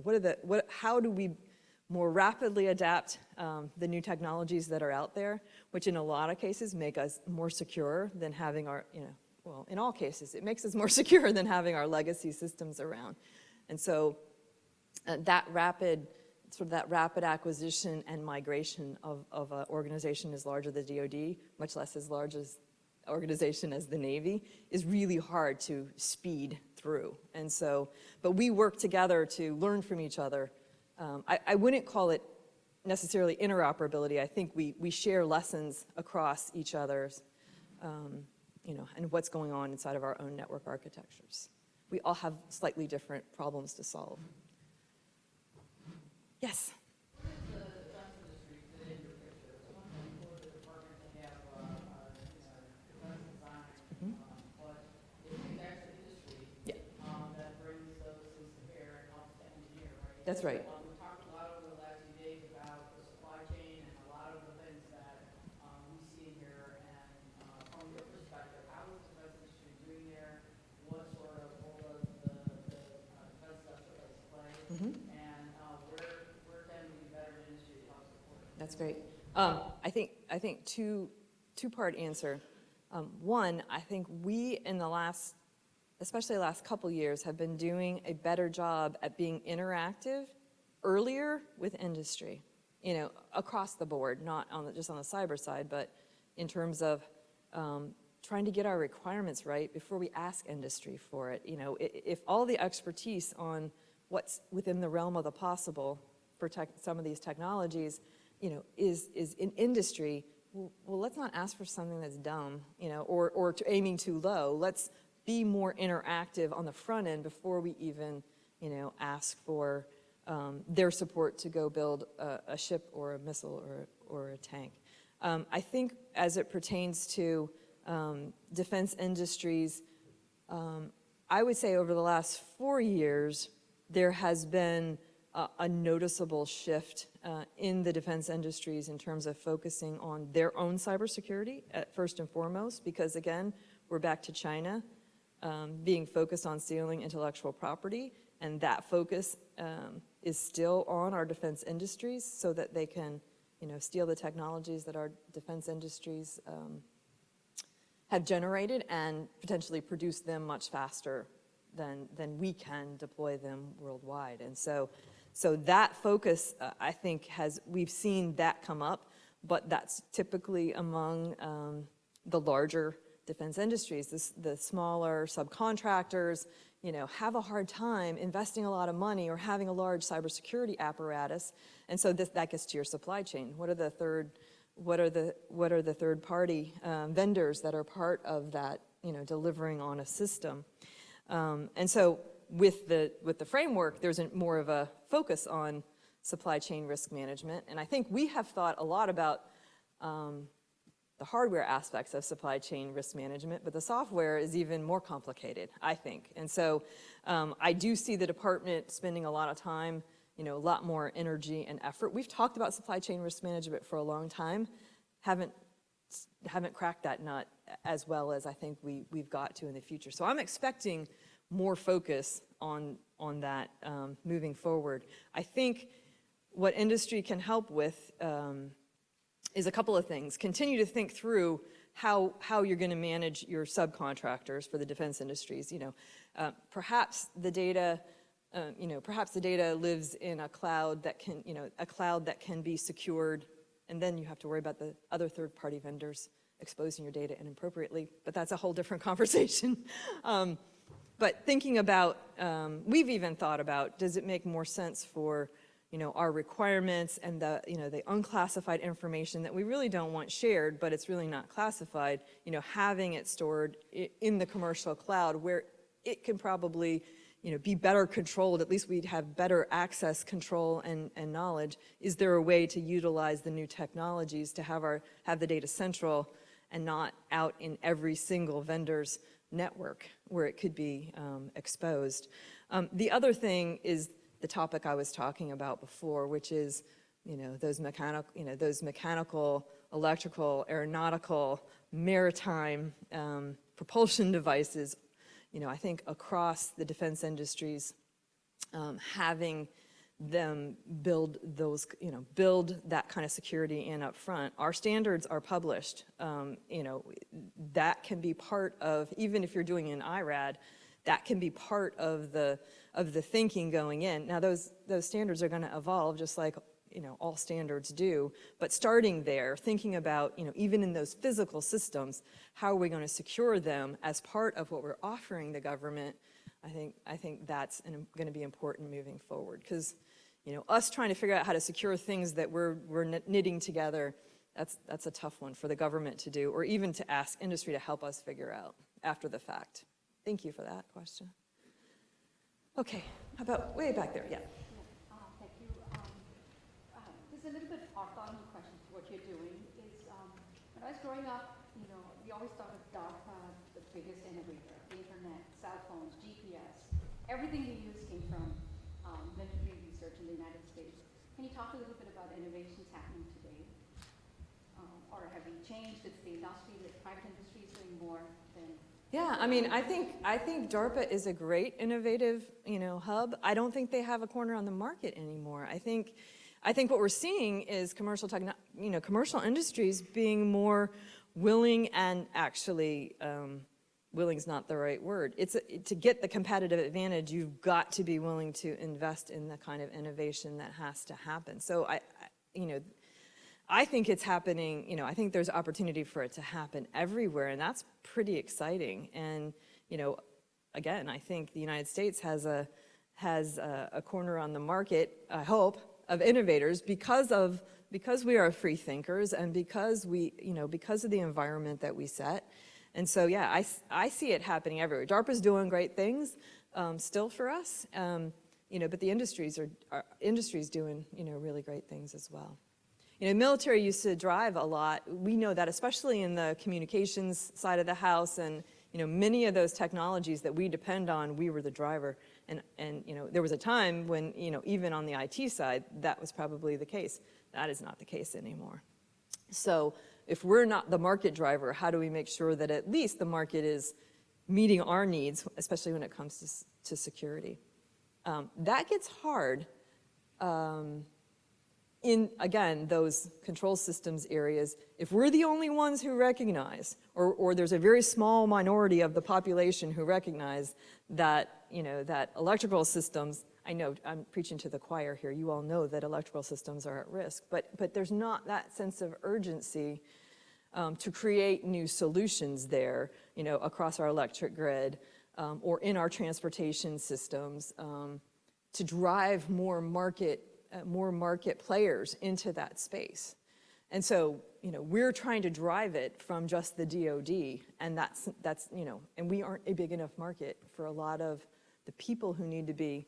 how do we more rapidly adapt the new technologies that are out there, which in a lot of cases make us more secure than having our, well, in all cases, it makes us more secure than having our legacy systems around. And so that rapid acquisition and migration of an organization as large as the DoD, much less as large as organization as the Navy, is really hard to speed through. And so, but we work together to learn from each other. I wouldn't call it necessarily interoperability. I think we share lessons across each other's, and what's going on inside of our own network architectures. We all have slightly different problems to solve. Yes? What is the defense industry today in your picture? It's one thing for the department to have defense design, but it's the actual industry that brings those things to bear and helps to engineer, right? That's right. We talked a lot over the last few days about the supply chain and a lot of the things that we see here. And from your perspective, how is the defense industry doing there? What sort of role does the defense industrial base play? That's great. I think two-part answer. One, I think we in the last, especially the last couple years, have been doing a better job at being interactive earlier with industry, across the board, not just on the cyber side, but in terms of trying to get our requirements right before we ask industry for it. If all the expertise on what's within the realm of the possible for some of these technologies, is in industry, well, let's not ask for something that's dumb, or aiming too low. Let's be more interactive on the front end before we even, ask for their support to go build a ship or a missile or a tank. I think as it pertains to defense industries, I would say over the last 4 years, there has been a noticeable shift in the defense industries in terms of focusing on their own cybersecurity first and foremost, because again, we're back to China being focused on stealing intellectual property, and that focus is still on our defense industries so that they can, steal the technologies that our defense industries have generated and potentially produce them much faster than we can deploy them worldwide. And so that focus, I think, we've seen that come up, but that's typically among the larger defense industries. The smaller subcontractors, have a hard time investing a lot of money or having a large cybersecurity apparatus. And so that gets to your supply chain. What are the third party vendors that are part of that, delivering on a system? And so with the framework, there's more of a focus on supply chain risk management. And I think we have thought a lot about the hardware aspects of supply chain risk management, but the software is even more complicated, I think. And so I do see the department spending a lot of time, a lot more energy and effort. We've talked about supply chain risk management for a long time, haven't cracked that nut as well as I think we've got to in the future. So I'm expecting more focus on that moving forward. I think what industry can help with is a couple of things. Continue to think through how you're going to manage your subcontractors for the defense industries. Perhaps the data lives in a cloud that can be secured, and then you have to worry about the other third-party vendors exposing your data inappropriately. But that's a whole different conversation. But thinking about, we've even thought about, does it make more sense for our requirements and the unclassified information that we really don't want shared, but it's really not classified, having it stored in the commercial cloud where it can probably, be better controlled. At least we'd have better access control and knowledge. Is there a way to utilize the new technologies to have the data central and not out in every single vendor's network where it could be exposed? The other thing is the topic I was talking about before, which is, those mechanical, electrical, aeronautical, maritime propulsion devices. I think across the defense industries, having them build that kind of security in up front. Our standards are published. That can be part of, even if you're doing an IRAD, that can be part of the thinking going in. Now those standards are going to evolve just like all standards do, but starting there, thinking about even in those physical systems, how are we going to secure them as part of what we're offering the government? I think that's going to be important moving forward, because us trying to figure out how to secure things that we're knitting together, that's a tough one for the government to do, or even to ask industry to help us figure out after the fact. Thank you for that question. Okay, how about way back there? Yeah. Thank you. This is a little bit orthogonal question to what you're doing. When I was growing up, we always thought of DARPA, the biggest innovator, the internet, cell phones, GPS. Everything we use came from military research in the United States. Can you talk a little bit about innovations happening today? Or have you changed? Is the industry, the private industry is doing more than? Yeah, I think DARPA is a great innovative, hub. I don't think they have a corner on the market anymore. I think what we're seeing is commercial industries being more willing, and actually, willing's not the right word. To get the competitive advantage, you've got to be willing to invest in the kind of innovation that has to happen. So I think it's happening, I think there's opportunity for it to happen everywhere, and that's pretty exciting. And, again, I think the United States has a corner on the market, I hope, of innovators because we are free thinkers and because of the environment that we set. And so, yeah, I see it happening everywhere. DARPA's doing great things still for us, but the industry's doing, really great things as well. Military used to drive a lot. We know that, especially in the communications side of the house, and many of those technologies that we depend on, we were the driver. And you know, there was a time when, you know, even on the IT side, that was probably the case. That is not the case anymore. So if we're not the market driver, how do we make sure that at least the market is meeting our needs, especially when it comes to security? That gets hard in, again, those control systems areas. If we're the only ones who recognize, or there's a very small minority of the population who recognize that, you know, that electrical systems, I know I'm preaching to the choir here, you all know that electrical systems are at risk, but there's not that sense of urgency to create new solutions there, you know, across our electric grid or in our transportation systems to drive more market players into that space. And so, you know, we're trying to drive it from just the DoD, and that's you know, and we aren't a big enough market for a lot of the people who need to be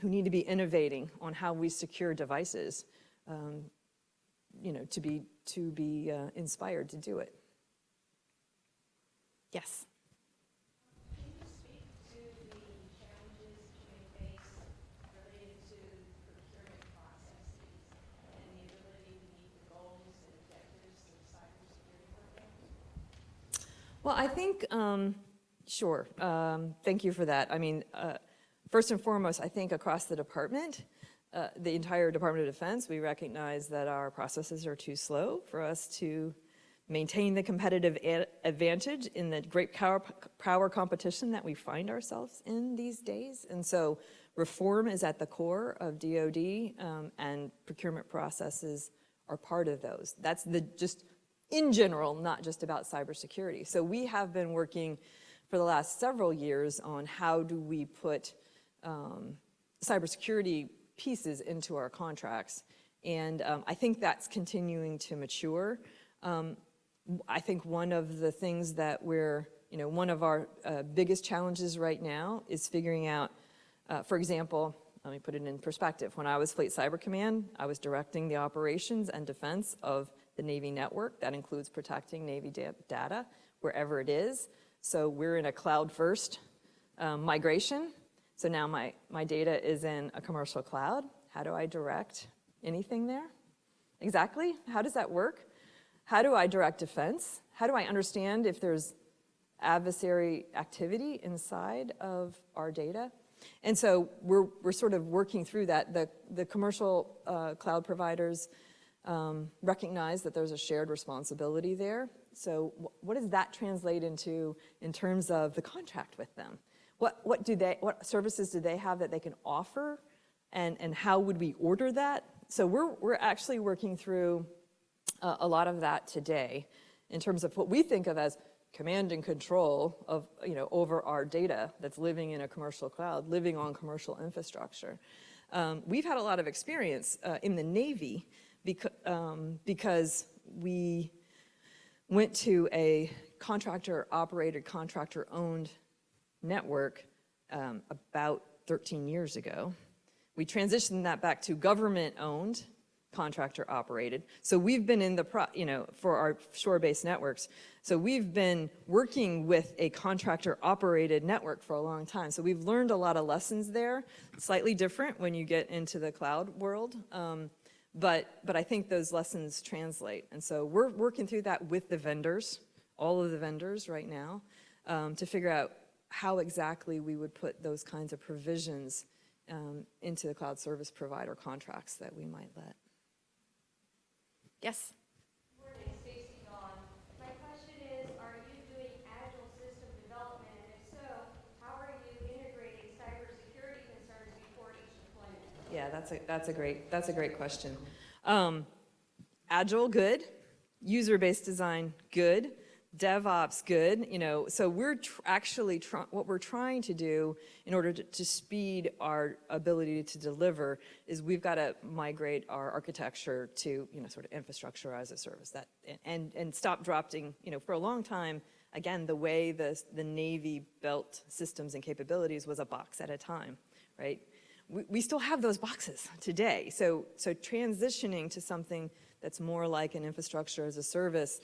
innovating on how we secure devices, you know, to be inspired to do it. Yes. Can you speak to the challenges you may face related to procurement processes and the ability to meet the goals and objectives of cybersecurity programs? Well, I think, sure. Thank you for that. I mean, first and foremost, I think across the department, the entire Department of Defense, we recognize that our processes are too slow for us to maintain the competitive advantage in the great power competition that we find ourselves in these days. And so reform is at the core of DoD, and procurement processes are part of those. That's just in general, not just about cybersecurity. So we have been working for the last several years on how do we put cybersecurity pieces into our contracts. And I think that's continuing to mature. I think one of the things that one of our biggest challenges right now is figuring out, for example, let me put it in perspective. When I was Fleet Cyber Command, I was directing the operations and defense of the Navy network. That includes protecting Navy data wherever it is. So we're in a cloud-first migration. So now my data is in a commercial cloud. How do I direct anything there? Exactly. How does that work? How do I direct defense? How do I understand if there's adversary activity inside of our data? And so we're sort of working through that. The commercial cloud providers recognize that there's a shared responsibility there. So what does that translate into in terms of the contract with them? What services do they have that they can offer, and how would we order that? So we're actually working through a lot of that today in terms of what we think of as command and control of, you know, over our data that's living in a commercial cloud, living on commercial infrastructure. We've had a lot of experience in the Navy because we went to a contractor-operated, contractor-owned network about 13 years ago. We transitioned that back to government-owned, contractor-operated. So we've been in for our shore-based networks. So we've been working with a contractor-operated network for a long time. So we've learned a lot of lessons there. Slightly different when you get into the cloud world, but I think those lessons translate. And so we're working through that with the vendors, all of the vendors right now, to figure out how exactly we would put those kinds of provisions into the cloud service provider contracts that we might let. Yes? Morning, Stacy Dawn. My question is, are you doing agile system development? And if so, how are you integrating cybersecurity concerns before each deployment? Yeah, that's a great question. Agile, good. User-based design, good. DevOps, good. You know, so we're what we're trying to do in order to speed our ability to deliver is we've got to migrate our architecture to, you know, sort of infrastructure as a service, that and stop dropping, you know, for a long time. Again, the way the Navy built systems and capabilities was a box at a time, right? We still have those boxes today. So transitioning to something that's more like an infrastructure as a service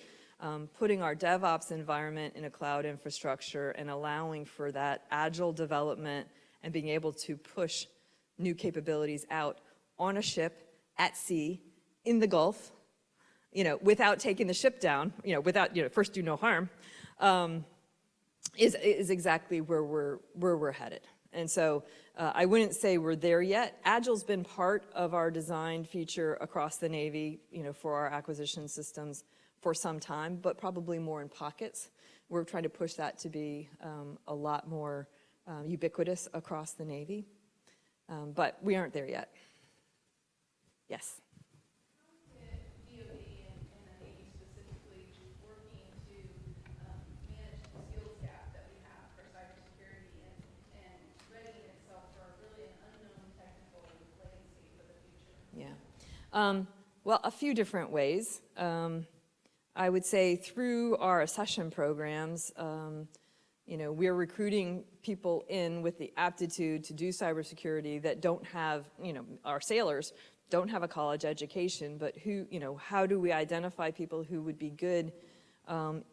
putting our DevOps environment in a cloud infrastructure and allowing for that agile development and being able to push new capabilities out on a ship, at sea, in the Gulf, without taking the ship down, without, first do no harm, is exactly where we're headed. And so I wouldn't say we're there yet. Agile's been part of our design feature across the Navy, for our acquisition systems for some time, but probably more in pockets. We're trying to push that to be a lot more ubiquitous across the Navy, but we aren't there yet. Yes? DoD and the Navy specifically working to manage the skills gap that we have for cybersecurity and readying itself for really an unknown technical landscape for the future? Yeah. Well, a few different ways. I would say through our accession programs, we're recruiting people in with the aptitude to do cybersecurity that don't have, our sailors don't have a college education, but who, how do we identify people who would be good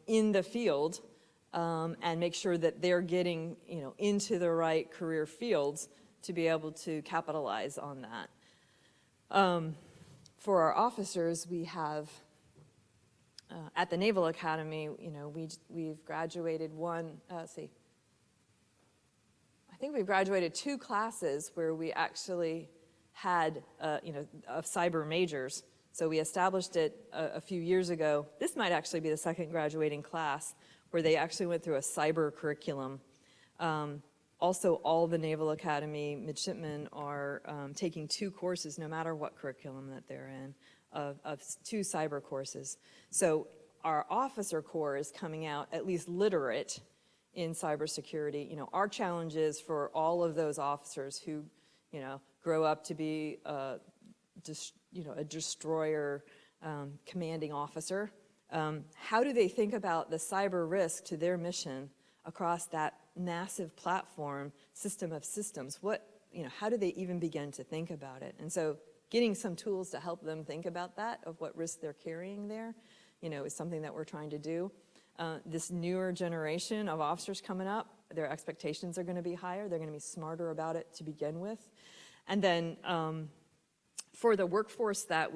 in the field and make sure that they're getting, into the right career fields to be able to capitalize on that. For our officers, we have, at the Naval Academy, we've graduated I think we've graduated 2 classes where we actually had, of cyber majors. So we established it a few years ago. This might actually be the second graduating class where they actually went through a cyber curriculum. Also, all the Naval Academy midshipmen are taking 2 courses, no matter what curriculum that they're in, of 2 cyber courses. So our officer corps is coming out at least literate in cybersecurity. Our challenge is for all of those officers who, grow up to be a destroyer commanding officer. How do they think about the cyber risk to their mission across that massive platform system of systems? How do they even begin to think about it? And so getting some tools to help them think about that, of what risk they're carrying there, is something that we're trying to do. This newer generation of officers coming up, their expectations are going to be higher. They're going to be smarter about it to begin with. And then for the workforce that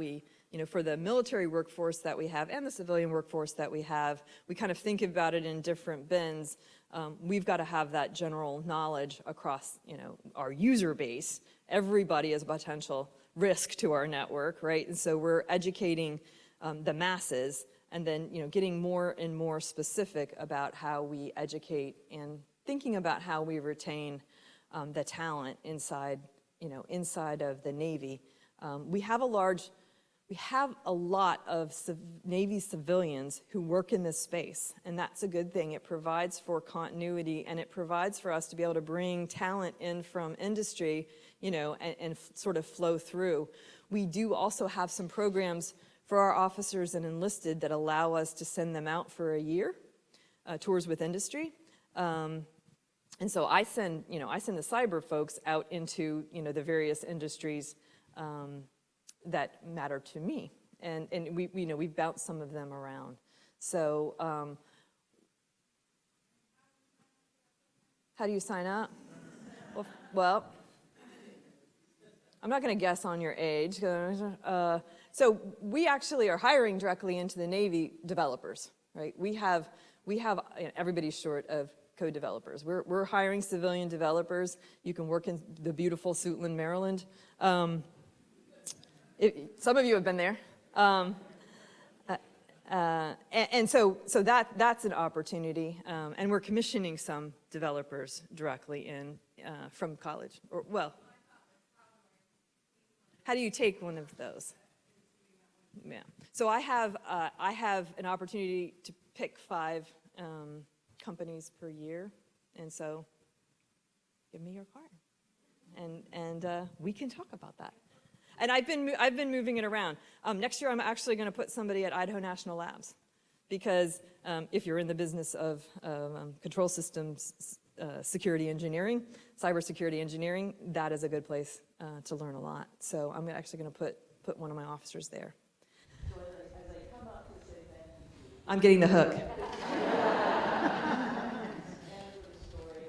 for the military workforce that we have and the civilian workforce that we have, we kind of think about it in different bins. We've got to have that general knowledge across, our user base. Everybody is a potential risk to our network, right? And so we're educating the masses, and then, getting more and more specific about how we educate and thinking about how we retain the talent inside of the Navy. We have a lot of Navy civilians who work in this space, and that's a good thing. It provides for continuity, and it provides for us to be able to bring talent in from industry, and sort of flow through. We do also have some programs for our officers and enlisted that allow us to send them out for a year, tours with industry. And so I send the cyber folks out into, the various industries that matter to me. And we've bounced some of them around. So how do you sign up? Well, I'm not going to guess on your age. So we actually are hiring directly into the Navy developers, right? We have everybody's short of code developers. We're hiring civilian developers. You can work in the beautiful Suitland, Maryland. Some of you have been there. And so that's an opportunity. And we're commissioning some developers directly in from college. How do you take one of those? Yeah. So I have an opportunity to pick 5 companies per year, and so give me your card, and we can talk about that. And I've been moving it around. Next year, I'm actually going to put somebody at Idaho National Labs, because if you're in the business of control systems security engineering, cybersecurity engineering, that is a good place to learn a lot. So I'm actually going to put one of my officers there. So as I come up to this event, I'm getting the hook. End of the story.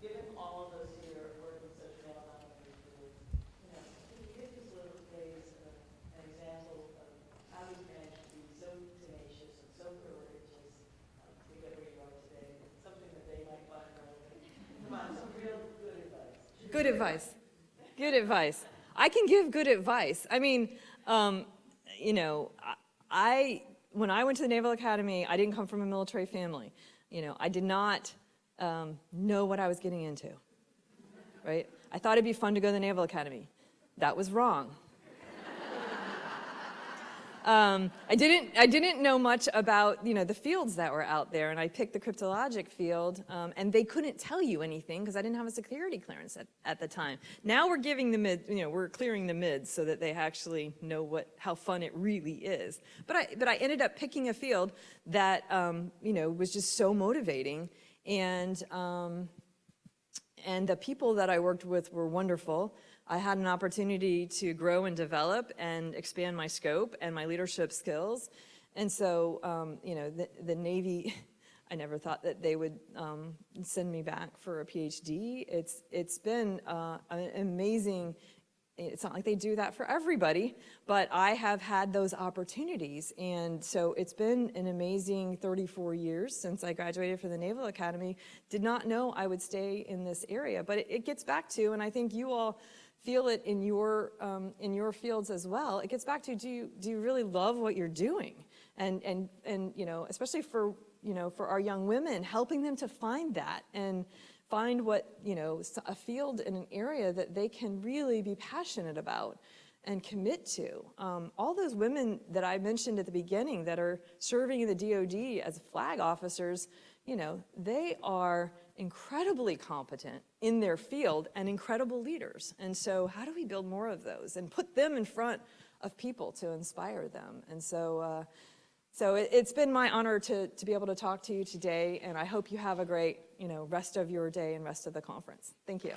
Given all of us here working such well-documented fields, can you give us a little phrase, an example of how you managed to be so tenacious and so courageous to get where you are today? Something that they might find relevant. Come on, some real good advice. Good advice. Good advice. I can give good advice. I mean, when I went to the Naval Academy, I didn't come from a military family. I did not know what I was getting into, right? I thought it'd be fun to go to the Naval Academy. That was wrong. I didn't know much about the fields that were out there, and I picked the cryptologic field, and they couldn't tell you anything because I didn't have a security clearance at the time. Now we're giving the mid, we're clearing the mids so that they actually know how fun it really is. But I ended up picking a field that was just so motivating, and the people that I worked with were wonderful. I had an opportunity to grow and develop and expand my scope and my leadership skills. And so, the Navy, I never thought that they would send me back for a PhD. It's been an amazing, it's not like they do that for everybody, but I have had those opportunities. And so it's been an amazing 34 years since I graduated from the Naval Academy. Did not know I would stay in this area, but it gets back to, and I think you all feel it in your fields as well. It gets back to, do you really love what you're doing? And especially for our young women, helping them to find that and find what a field in an area that they can really be passionate about and commit to. All those women that I mentioned at the beginning that are serving in the DoD as flag officers, they are incredibly competent in their field and incredible leaders. And so how do we build more of those and put them in front of people to inspire them? And so it's been my honor to be able to talk to you today, and I hope you have a great rest of your day and rest of the conference. Thank you.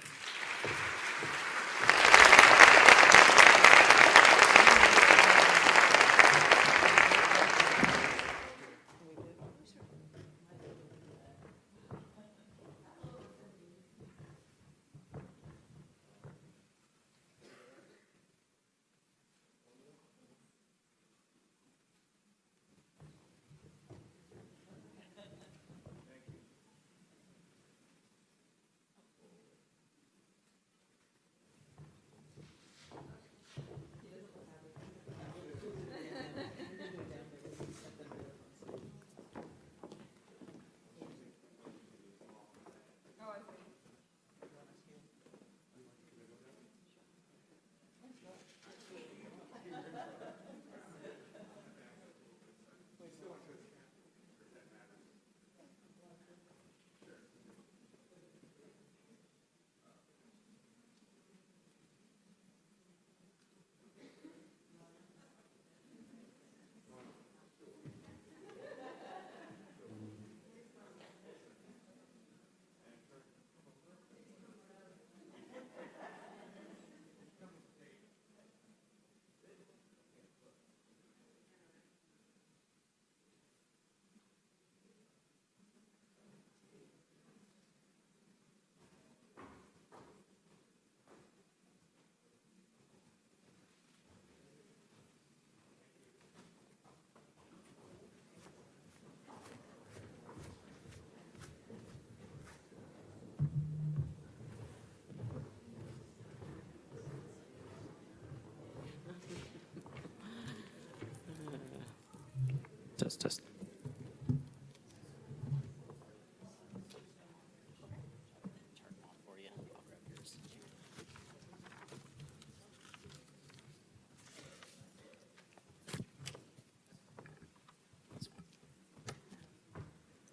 Test.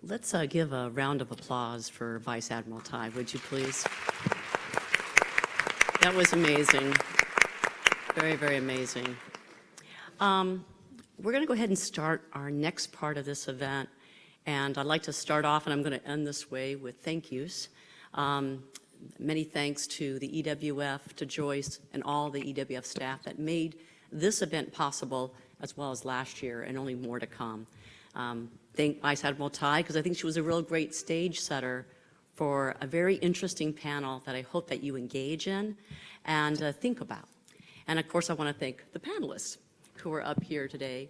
Let's give a round of applause for Vice Admiral Tai, would you please? That was amazing. Very, very amazing. We're going to go ahead and start our next part of this event. And I'd like to start off, and I'm going to end this way with thank yous. Many thanks to the EWF, to Joyce, and all the EWF staff that made this event possible, as well as last year, and only more to come. Thank Vice Admiral Tai, because I think she was a real great stage setter for a very interesting panel that I hope that you engage in and think about. And of course, I want to thank the panelists who are up here today,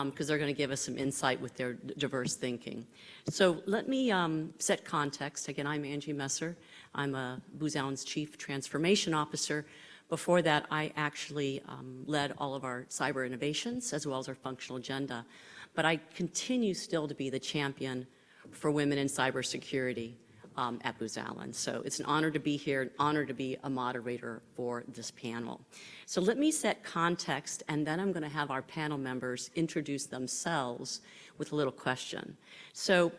because they're going to give us some insight with their diverse thinking. So let me set context. Again, I'm Angie Messer. I'm Booz Allen's Chief Transformation Officer. Before that, I actually led all of our cyber innovations as well as our functional agenda. But I continue still to be the champion for women in cybersecurity at Booz Allen. So it's an honor to be here, an honor to be a moderator for this panel. So let me set context, and then I'm going to have our panel members introduce themselves with a little question. So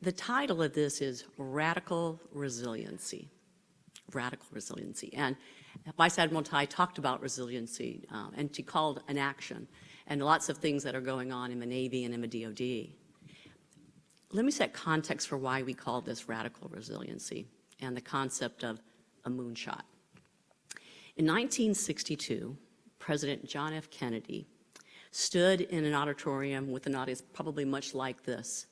the title of this is Radical Resiliency. Radical resiliency. And Vice Admiral Tai talked about resiliency, and she called an action, and lots of things that are going on in the Navy and in the DoD. Let me set context for why we call this radical resiliency and the concept of a moonshot. In 1962, President John F. Kennedy stood in an auditorium with an audience probably much like this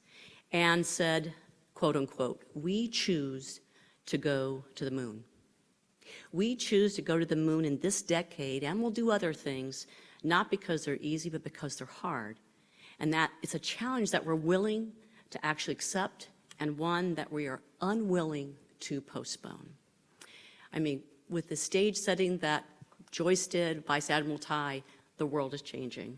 and said, quote unquote, "We choose to go to the moon. We choose to go to the moon in this decade, and we'll do other things, not because they're easy, but because they're hard. And that it's a challenge that we're willing to actually accept, and one that we are unwilling to postpone." I mean, with the stage setting that Joyce did, Vice Admiral Tai, the world is changing.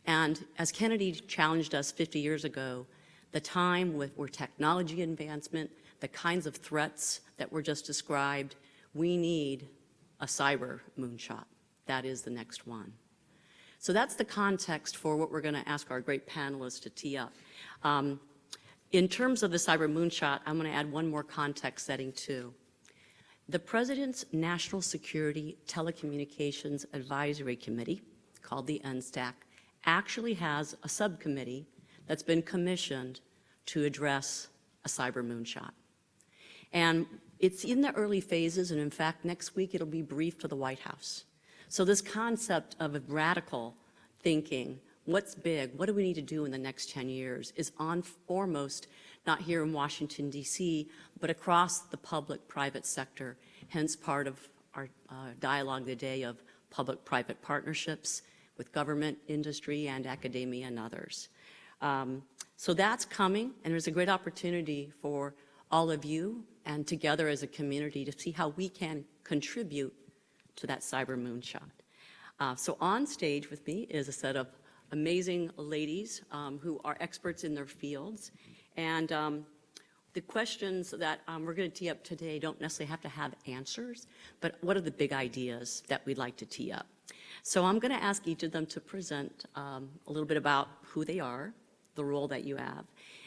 And as Kennedy challenged us 50 years ago, the time where technology advancement, the kinds of threats that were just described, we need a cyber moonshot. That is the next one. So that's the context for what we're going to ask our great panelists to tee up. In terms of the cyber moonshot, I'm going to add one more context setting too. The President's National Security Telecommunications Advisory Committee, called the NSTAC, actually has a subcommittee that's been commissioned to address a cyber moonshot. And it's in the early phases, and in fact, next week it'll be briefed to the White House. So this concept of radical thinking, what's big, what do we need to do in the next 10 years, is on foremost, not here in Washington, D.C., but across the public-private sector, hence part of our dialogue today of public-private partnerships with government, industry, and academia and others. So that's coming, and there's a great opportunity for all of you and together as a community to see how we can contribute to that cyber moonshot. So on stage with me is a set of amazing ladies who are experts in their fields. And the questions that we're going to tee up today don't necessarily have to have answers, but what are the big ideas that we'd like to tee up? So I'm going to ask each of them to present a little bit about who they are, the role that you have,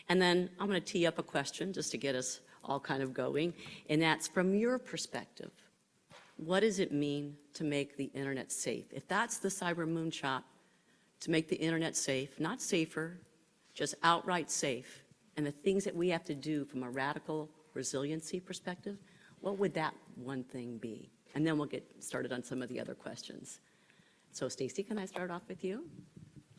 and then I'm going to tee up a question just to get us all kind of going, and that's from your perspective. What does it mean to make the internet safe? If that's the cyber moonshot, to make the internet safe, not safer, just outright safe, and the things that we have to do from a radical resiliency perspective, what would that one thing be? And then we'll get started on some of the other questions. So Stacy, can I start off with you?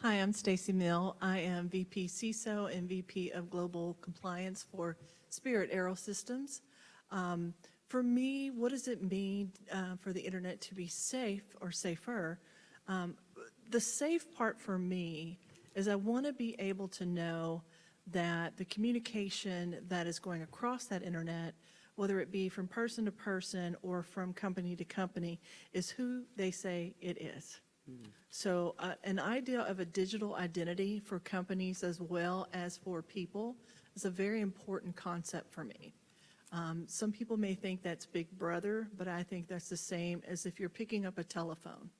Hi, I'm Stacy Mill. I am VP CISO and VP of Global Compliance for Spirit Aerosystems. For me, what does it mean for the internet to be safe or safer? The safe part for me is I want to be able to know that the communication that is going across that internet, whether it be from person to person or from company to company, is who they say it is. So an idea of a digital identity for companies as well as for people is a very important concept for me. Some people may think that's Big Brother, but I think that's the same as if you're picking up a telephone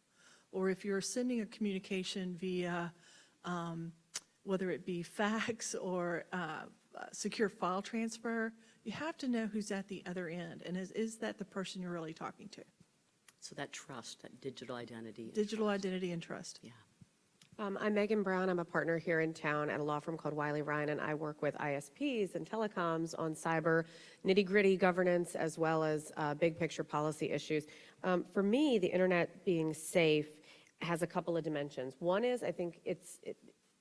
or if you're sending a communication via whether it be fax or secure file transfer, you have to know who's at the other end, and is that the person you're really talking to? So that trust, that digital identity. Digital identity and trust. Yeah. I'm Megan Brown. I'm a partner here in town at a law firm called Wiley Ryan, and I work with ISPs and telecoms on cyber nitty-gritty governance as well as big picture policy issues. For me, the internet being safe has a couple of dimensions. One is I think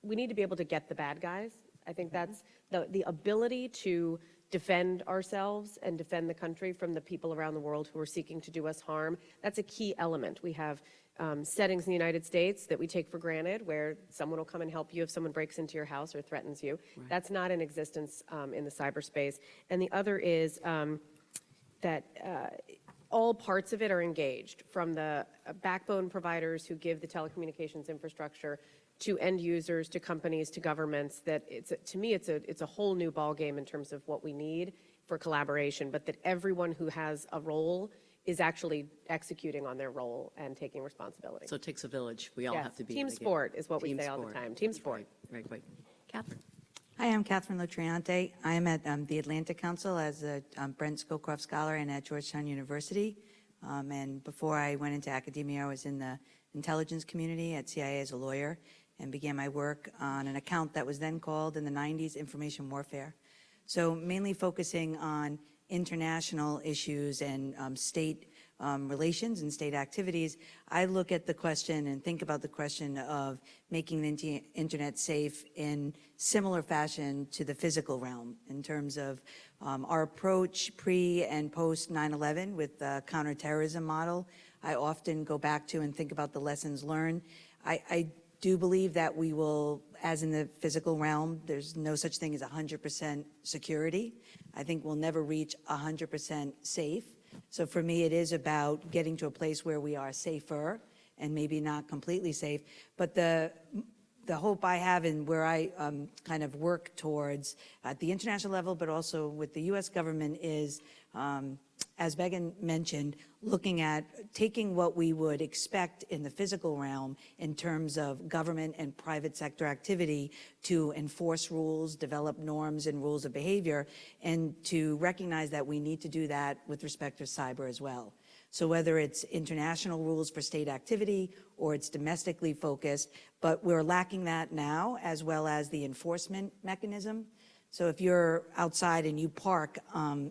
we need to be able to get the bad guys. I think that's the ability to defend ourselves and defend the country from the people around the world who are seeking to do us harm. That's a key element. We have settings in the United States that we take for granted where someone will come and help you if someone breaks into your house or threatens you. Right. That's not in existence in the cyberspace. And the other is that all parts of it are engaged, from the backbone providers who give the telecommunications infrastructure to end users, to companies, to governments. That to me, it's a whole new ballgame in terms of what we need for collaboration, but that everyone who has a role is actually executing on their role and taking responsibility. So it takes a village. We all have to be Team together. sport is what we Team say all the sport. time. Team sport. Right. Catherine. Hi, I'm Catherine Lotriante. I am at the Atlantic Council as a Brent Scowcroft Scholar and at Georgetown University. And before I went into academia, I was in the intelligence community at CIA as a lawyer and began my work on an account that was then called in the 90s information warfare. So mainly focusing on international issues and state relations and state activities. I look at the question and think about the question of making the internet safe in similar fashion to the physical realm in terms of our approach pre and post 9/11 with the counterterrorism model. I often go back to and think about the lessons learned. I do believe that we will, as in the physical realm, there's no such thing as 100% security. I think we'll never reach 100% safe. So for me, it is about getting to a place where we are safer and maybe not completely safe. But the hope I have and where I kind of work towards at the international level, but also with the U.S. government is, as Megan mentioned, looking at taking what we would expect in the physical realm in terms of government and private sector activity to enforce rules, develop norms and rules of behavior, and to recognize that we need to do that with respect to cyber as well. So whether it's international rules for state activity or it's domestically focused, but we're lacking that now, as well as the enforcement mechanism. So if you're outside and you park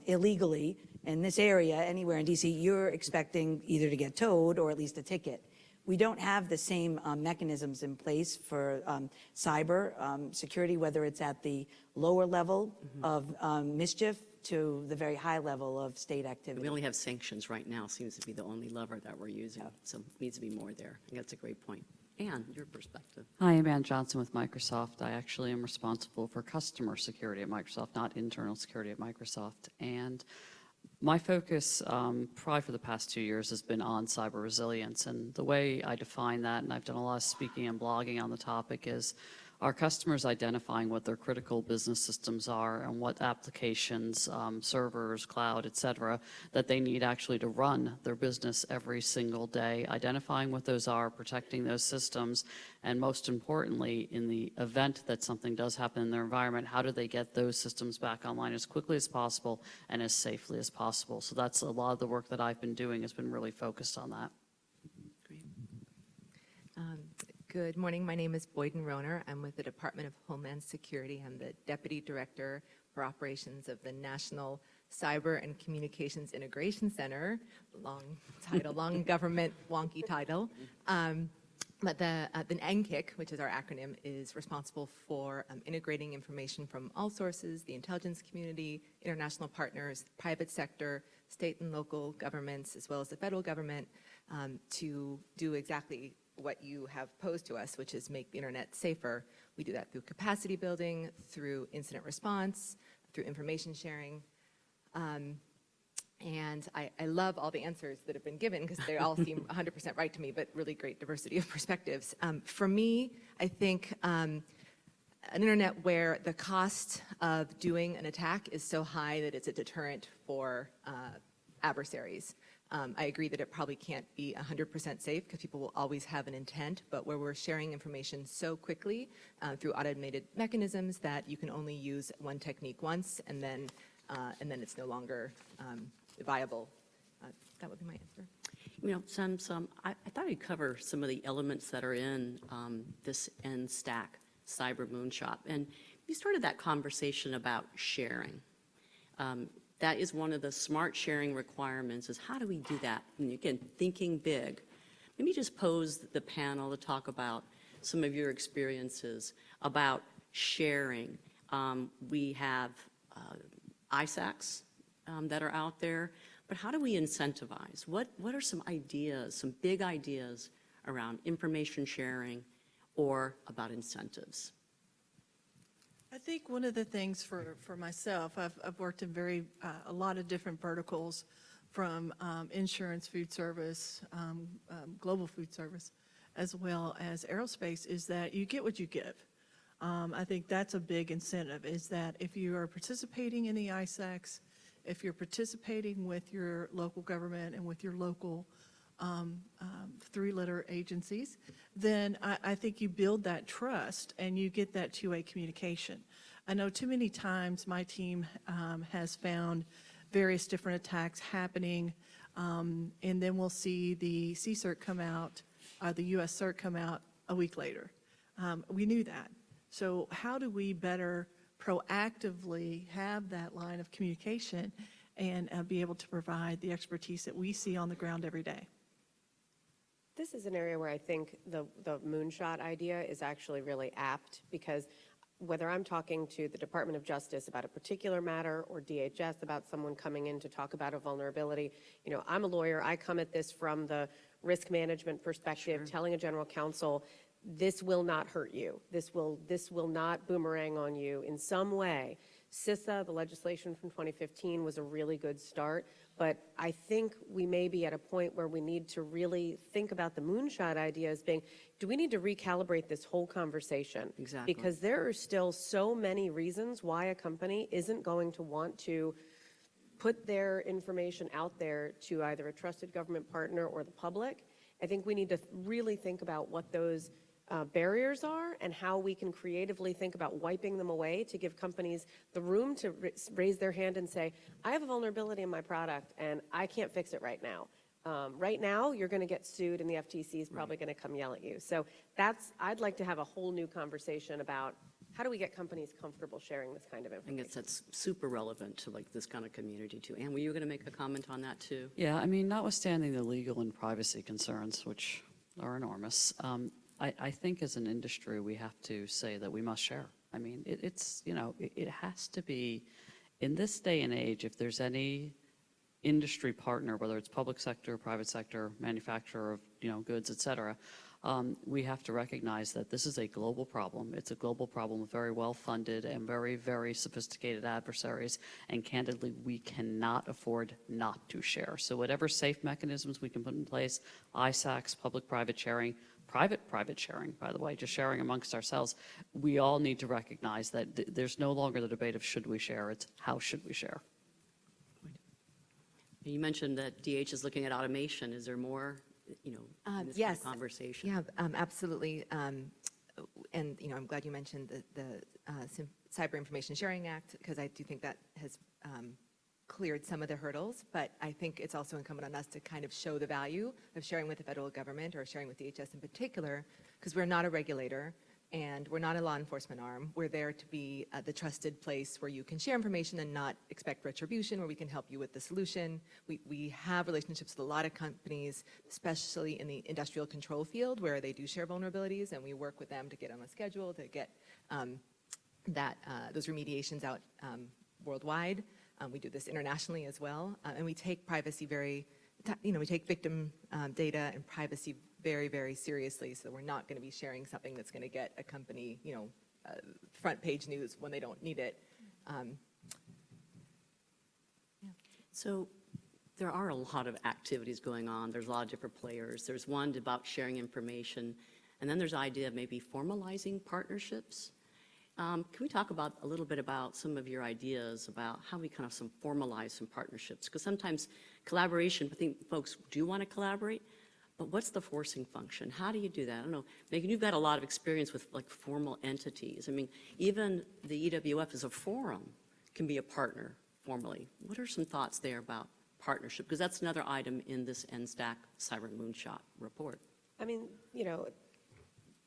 illegally in this area, anywhere in DC, you're expecting either to get towed or at least a ticket. We don't have the same mechanisms in place for cyber security, whether it's at the lower level of mischief to the very high level of state activity. We only have sanctions right now, seems to be the only lever that we're using, so needs to be more there. I think that's a great point. Ann, your perspective. Hi, I'm Ann Johnson with Microsoft. I actually am responsible for customer security at Microsoft, not internal security at Microsoft. And my focus, probably for the past 2 years, has been on cyber resilience. And the way I define that, and I've done a lot of speaking and blogging on the topic, is our customers identifying what their critical business systems are and what applications, servers, cloud, et cetera, that they need actually to run their business every single day, identifying what those are, protecting those systems, and most importantly, in the event that something does happen in their environment, how do they get those systems back online as quickly as possible and as safely as possible. So that's a lot of the work that I've been doing has been really focused on that. Good morning. My name is Boyden Roner. I'm with the Department of Homeland Security. I'm the Deputy Director for Operations of the National Cyber and Communications Integration Center. Long title, long government, wonky title. But the NCIC, which is our acronym, is responsible for integrating information from all sources, the intelligence community, international partners, private sector, state and local governments, as well as the federal government, to do exactly what you have posed to us, which is make the internet safer. We do that through capacity building, through incident response, through information sharing. And I love all the answers that have been given because they all seem 100% right to me, but really great diversity of perspectives. For me, I think an internet where the cost of doing an attack is so high that it's a deterrent for adversaries. I agree that it probably can't be 100% safe because people will always have an intent, but where we're sharing information so quickly through automated mechanisms that you can only use one technique once and then it's no longer viable. That would be my answer. You know, I thought thought I'd cover some of the elements that are in this NSTAC Cyber Moonshot. And we started that conversation about sharing. That is one of the smart sharing requirements, is how do we do that? And again, thinking big. Let me just pose the panel to talk about some of your experiences about sharing. We have ISACs that are out there, but how do we incentivize? What are some ideas, some big ideas around information sharing or about incentives? I think one of the things for myself, I've worked in a lot of different verticals, from insurance, food service, global food service, as well as aerospace, is that you get what you give. I think that's a big incentive, is that if you are participating in the ISACs, if you're participating with your local government and with your local three-letter agencies, then I think you build that trust and you get that two-way communication. I know too many times my team has found various different attacks happening, and then we'll see the CSERT come out, the US CERT come out a week later. We knew that. So how do we better proactively have that line of communication and be able to provide the expertise that we see on the ground every day? This is an area where I think the moonshot idea is actually really apt, because whether I'm talking to the Department of Justice about a particular matter or DHS about someone coming in to talk about a vulnerability, you know, I'm a lawyer. I come at this from the risk management perspective, telling a general counsel, this will not hurt you. This will not boomerang on you in some way. CISA, the legislation from 2015, was a really good start, but I think we may be at a point where we need to really think about the moonshot idea as being, do we need to recalibrate this whole conversation? Exactly. Because there are still so many reasons why a company isn't going to want to put their information out there to either a trusted government partner or the public. I think we need to really think about what those barriers are and how we can creatively think about wiping them away to give companies the room to raise their hand and say, I have a vulnerability in my product and I can't fix it right now. Right now, you're going to get sued and the FTC is probably going to come yell at you. So I'd like to have a whole new conversation about how do we get companies comfortable sharing this kind of information. I guess that's super relevant to like this kind of community too. Anne, were you going to make a comment on that too? Yeah, I mean, notwithstanding the legal and privacy concerns, which are enormous, I think as an industry, we have to say that we must share. I mean, it's, you know, it has to be, in this day and age, if there's any industry partner, whether it's public sector, private sector, manufacturer of, you know, goods, et cetera, we have to recognize that this is a global problem. It's a global problem with very well-funded and very, very sophisticated adversaries, and candidly, we cannot afford not to share. So whatever safe mechanisms we can put in place, ISACs, public-private sharing, private sharing, by the way, just sharing amongst ourselves, we all need to recognize that there's no longer the debate of should we share, it's how should we share. You mentioned that DH is looking at automation. Is there more, you know, in this kind of conversation? Yeah, absolutely. And, you know, I'm glad you mentioned the Cyber Information Sharing Act, because I do think that has cleared some of the hurdles, but I think it's also incumbent on us to kind of show the value of sharing with the federal government, or sharing with DHS in particular, because we're not a regulator and we're not a law enforcement arm. We're there to be the trusted place where you can share information and not expect retribution, where we can help you with the solution. We have relationships with a lot of companies, especially in the industrial control field, where they do share vulnerabilities, and we work with them to get on a schedule to get those remediations out worldwide. We do this internationally as well, and we take privacy we take victim data and privacy very, very seriously, so we're not going to be sharing something that's going to get a company, you know, front page news when they don't need it. So there are a lot of activities going on. There's a lot of different players. There's one about sharing information, and then there's the idea of maybe formalizing partnerships. Can we talk about a little bit about some of your ideas about how we kind of formalize some partnerships? Because sometimes collaboration, I think folks do want to collaborate, but what's the forcing function? How do you do that? I don't know. Megan, you've got a lot of experience with like formal entities. I mean, even the EWF as a forum can be a partner formally. What are some thoughts there about partnership? Because that's another item in this NSTAC Cyber Moonshot report. I mean,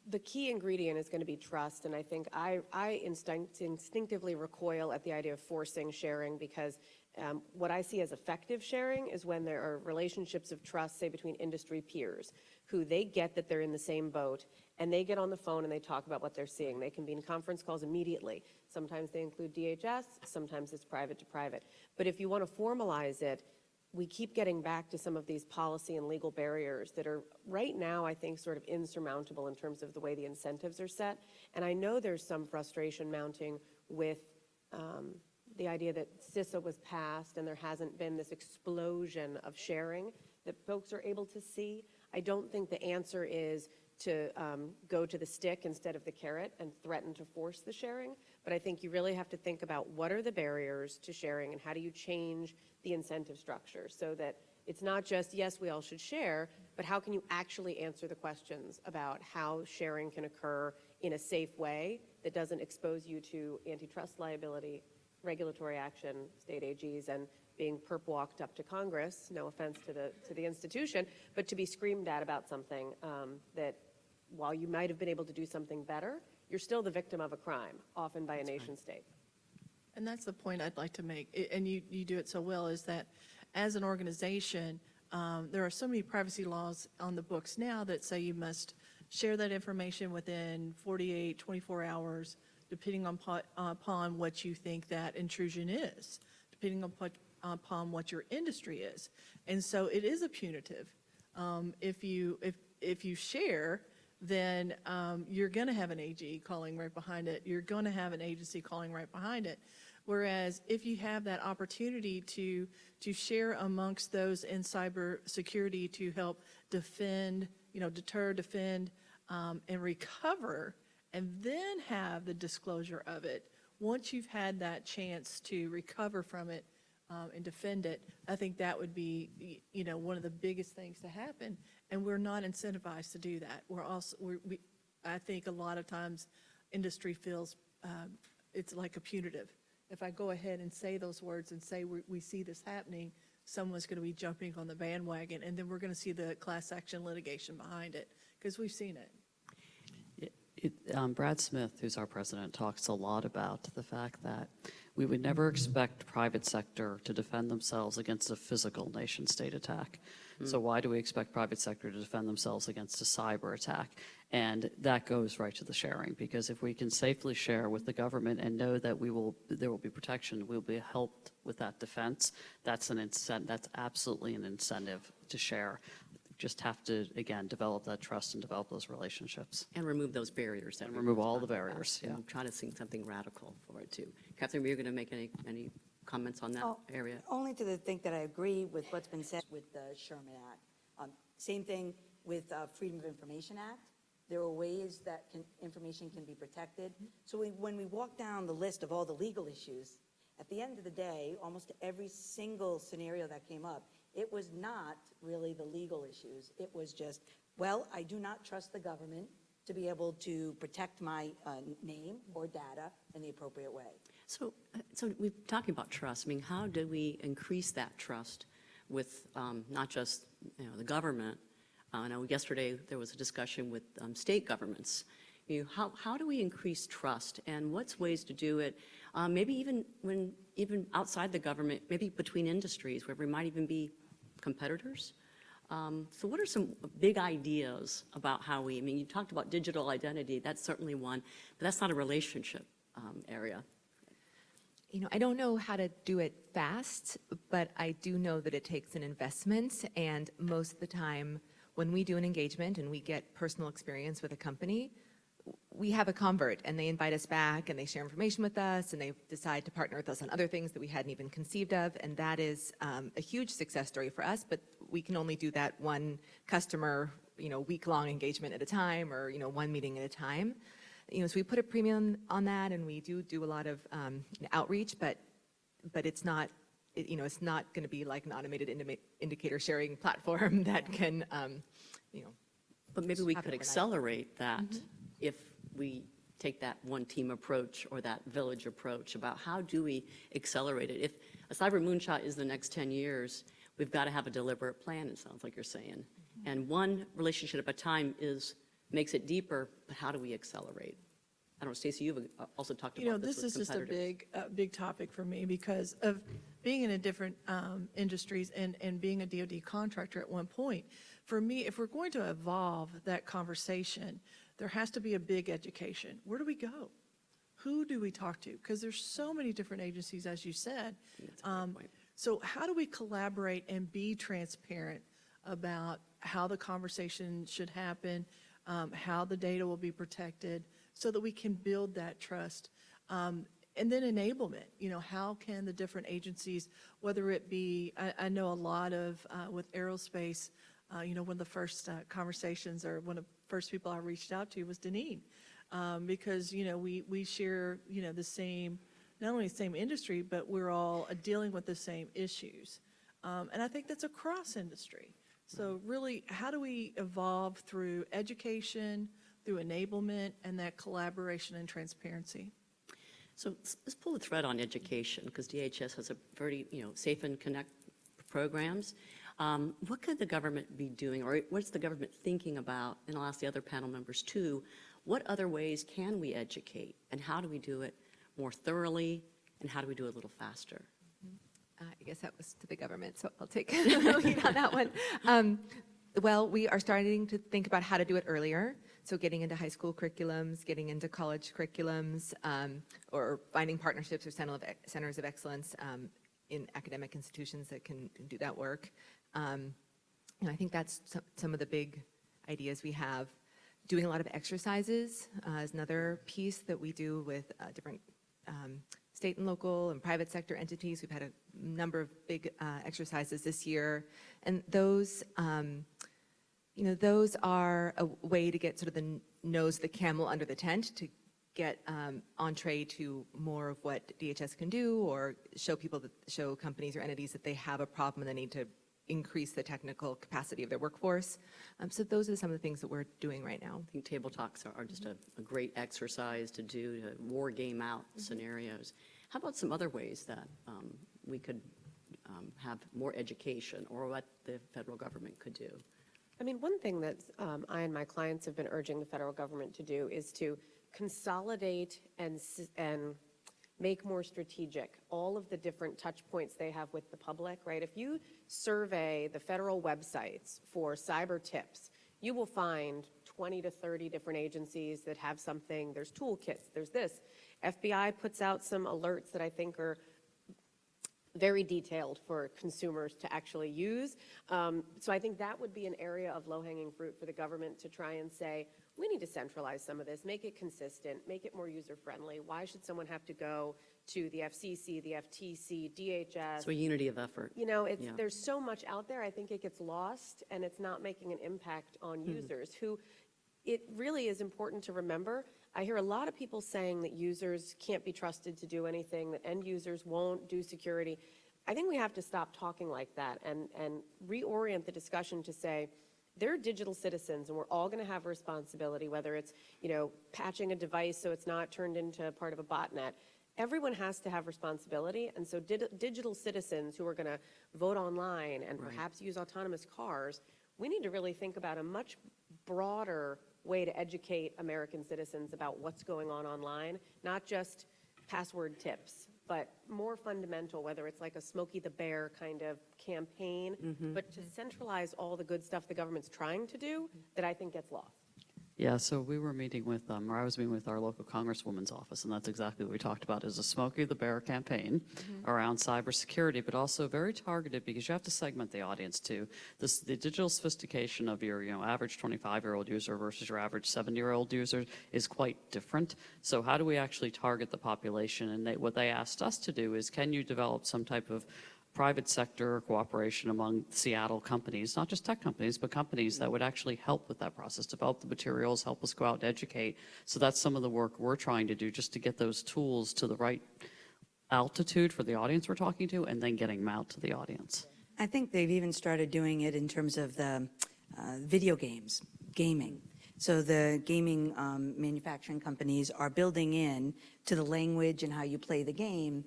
the key ingredient is going to be trust, and I think I instinctively recoil at the idea of forcing sharing because what I see as effective sharing is when there are relationships of trust, say, between industry peers, who they get that they're in the same boat, and they get on the phone and they talk about what they're seeing. They can be in conference calls immediately. Sometimes they include DHS, sometimes it's private to private. But if you want to formalize it, we keep getting back to some of these policy and legal barriers that are right now, I think, sort of insurmountable in terms of the way the incentives are set. And I know there's some frustration mounting with the idea that CISA was passed and there hasn't been this explosion of sharing that folks are able to see. I don't think the answer is to go to the stick instead of the carrot and threaten to force the sharing. But I think you really have to think about what are the barriers to sharing and how do you change the incentive structure so that it's not just, yes, we all should share, but how can you actually answer the questions about how sharing can occur in a safe way that doesn't expose you to antitrust liability, regulatory action, state AGs, and being perp walked up to Congress, no offense to the institution, but to be screamed at about something that while you might have been able to do something better, you're still the victim of a crime, often by a nation state. And that's the point I'd like to make, and you do it so well, is that as an organization, there are so many privacy laws on the books now that say you must share that information within 48, 24 hours, depending upon what you think that intrusion is, depending upon what your industry is. And so it is a punitive. If you share, then you're going to have an AG calling right behind it. You're going to have an agency calling right behind it. Whereas if you have that opportunity to share amongst those in cybersecurity to help defend, deter, defend, and recover, and then have the disclosure of it, once you've had that chance to recover from it and defend it, I think that would be, one of the biggest things to happen. And we're not incentivized to do that. I think a lot of times industry feels it's like a punitive. If I go ahead and say those words and say we see this happening, someone's going to be jumping on the bandwagon, and then we're going to see the class action litigation behind it, because we've seen it. Brad Smith, who's our president, talks a lot about the fact that we would never expect private sector to defend themselves against a physical nation-state attack. So why do we expect private sector to defend themselves against a cyber attack? And that goes right to the sharing, because if we can safely share with the government and know that there will be protection, we'll be helped with that defense, that's absolutely an incentive to share. Just have to, again, develop that trust and develop those relationships. And remove those barriers. And remove all the barriers, yeah. And try to see something radical for it, too. Catherine, were you going to make any comments on that area? Only to think that I agree with what's been said with the Sherman Act. Same thing with Freedom of Information Act. There are ways that information can be protected. So when we walk down the list of all the legal issues, at the end of the day, almost every single scenario that came up, it was not really the legal issues. It was just, well, I do not trust the government to be able to protect my name or data in the appropriate way. So we're talking about trust. I mean, how do we increase that trust with not just the government? I know yesterday there was a discussion with state governments. How do we increase trust, and what's ways to do it? Maybe even outside the government, maybe between industries, where we might even be competitors. So what are some big ideas about how you talked about digital identity, that's certainly one, but that's not a relationship area. I don't know how to do it fast, but I do know that it takes an investment, and most of the time when we do an engagement and we get personal experience with a company, we have a convert and they invite us back and they share information with us and they decide to partner with us on other things that we hadn't even conceived of, and that is a huge success story for us, but we can only do that one customer, week-long engagement at a time, or, one meeting at a time. So we put a premium on that, and we do a lot of outreach, but it's not, it's not going to be like an automated indicator sharing platform that can, But maybe we could accelerate that if we take that one team approach or that village approach about how do we accelerate it. If a cyber moonshot is the next 10 years, we've got to have a deliberate plan, it sounds like you're saying. And one relationship at a time makes it deeper, but how do we accelerate? I don't know, Stacey, you've also talked about this This with is just a competitors. big topic for me because of being in a different industries and being a DoD contractor at one point. For me, if we're going to evolve that conversation, there has to be a big education. Where do we go? Who do we talk to? Because there's so many different agencies, as you said. That's a great point. So how do we collaborate and be transparent about how the conversation should happen, how the data will be protected, so that we can build that trust? And then enablement, how can the different agencies, whether it be, I know a lot of, with aerospace, one of the first conversations or one of the first people I reached out to was Deneen. Because, we share, the same, not only the same industry, but we're all dealing with the same issues. And I think that's across industry. So really, how do we evolve through education, through enablement, and that collaboration and transparency? So let's pull the thread on education, because DHS has a very, safe and connect programs. What could the government be doing, or what's the government thinking about, and I'll ask the other panel members too, what other ways can we educate, and how do we do it more thoroughly, and how do we do it a little faster? I guess that was to the government, so I'll take the lead on that one. Well, we are starting to think about how to do it earlier. So getting into high school curriculums, getting into college curriculums, or finding partnerships or centers of excellence in academic institutions that can do that work. And I think that's some of the big ideas we have. Doing a lot of exercises is another piece that we do with different state and local and private sector entities. We've had a number of big exercises this year, and those those are a way to get sort of the nose of the camel under the tent, to get entree to more of what DHS can do, or show companies or entities that they have a problem and they need to increase the technical capacity of their workforce. So those are some of the things that we're doing right now. I think table talks are just a great exercise to do, to war game out scenarios. How about some other ways that we could have more education, or what the federal government could do? I mean, one thing that I and my clients have been urging the federal government to do is to consolidate and make more strategic all of the different touch points they have with the public, right? If you survey the federal websites for cyber tips, you will find 20 to 30 different agencies that have something. There's toolkits, there's this. FBI puts out some alerts that I think are very detailed for consumers to actually use. So I think that would be an area of low-hanging fruit for the government to try and say, we need to centralize some of this, make it consistent, make it more user-friendly. Why should someone have to go to the FCC, the FTC, DHS? So a unity of effort. There's so much out there, I think it gets lost, and it's not making an impact on users, who it really is important to remember. I hear a lot of people saying that users can't be trusted to do anything, that end users won't do security. I think we have to stop talking like that and reorient the discussion to say, they're digital citizens, and we're all going to have a responsibility, whether it's, patching a device so it's not turned into part of a botnet. Everyone has to have responsibility, and so digital citizens who are going to vote online and perhaps use autonomous cars, we need to really think about a much broader way to educate American citizens about what's going on online, not just password tips, but more fundamental, whether it's like a Smokey the Bear kind of campaign, but to centralize all the good stuff the government's trying to do that I think gets lost. Yeah, so we were meeting with, or I was meeting with our local congresswoman's office, and that's exactly what we talked about, is a Smokey the Bear campaign around cybersecurity, but also very targeted, because you have to segment the audience too. The digital sophistication of your average 25-year-old user versus your average 70-year-old user is quite different. So how do we actually target the population? And what they asked us to do is, can you develop some type of private sector cooperation among Seattle companies, not just tech companies, but companies that would actually help with that process, develop the materials, help us go out and educate. So that's some of the work we're trying to do, just to get those tools to the right altitude for the audience we're talking to, and then getting them out to the audience. I think they've even started doing it in terms of the video games, gaming. So the gaming manufacturing companies are building in to the language and how you play the game.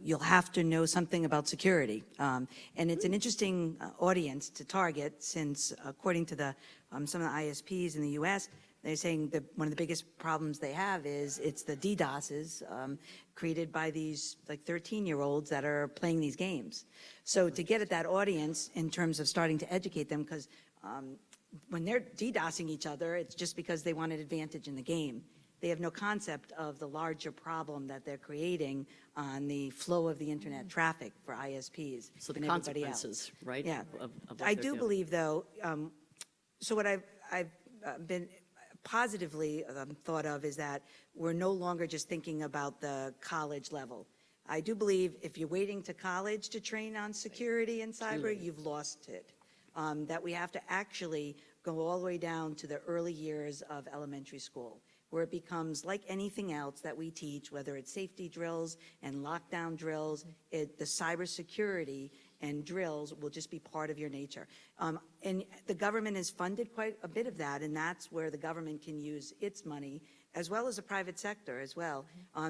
You'll have to know something about security. And it's an interesting audience to target since, according to some of the ISPs in the US, they're saying that one of the biggest problems they have is it's the DDoSes created by these like 13-year-olds that are playing these games. So to get at that audience in terms of starting to educate them, because when they're DDoSing each other, it's just because they want an advantage in the game. They have no concept of the larger problem that they're creating on the flow of the internet traffic for ISPs So the and everybody else. consequences, right? Yeah. of what I they're do doing. believe, though, so what I've been positively thought of is that we're no longer just thinking about the college level. I do believe if you're waiting to college to train on security and cyber, you've lost it. That we have to actually go all the way down to the early years of elementary school, where it becomes like anything else that we teach, whether it's safety drills and lockdown drills, the cybersecurity and drills will just be part of your nature. And the government has funded quite a bit of that, and that's where the government can use its money, as well as the private sector as well,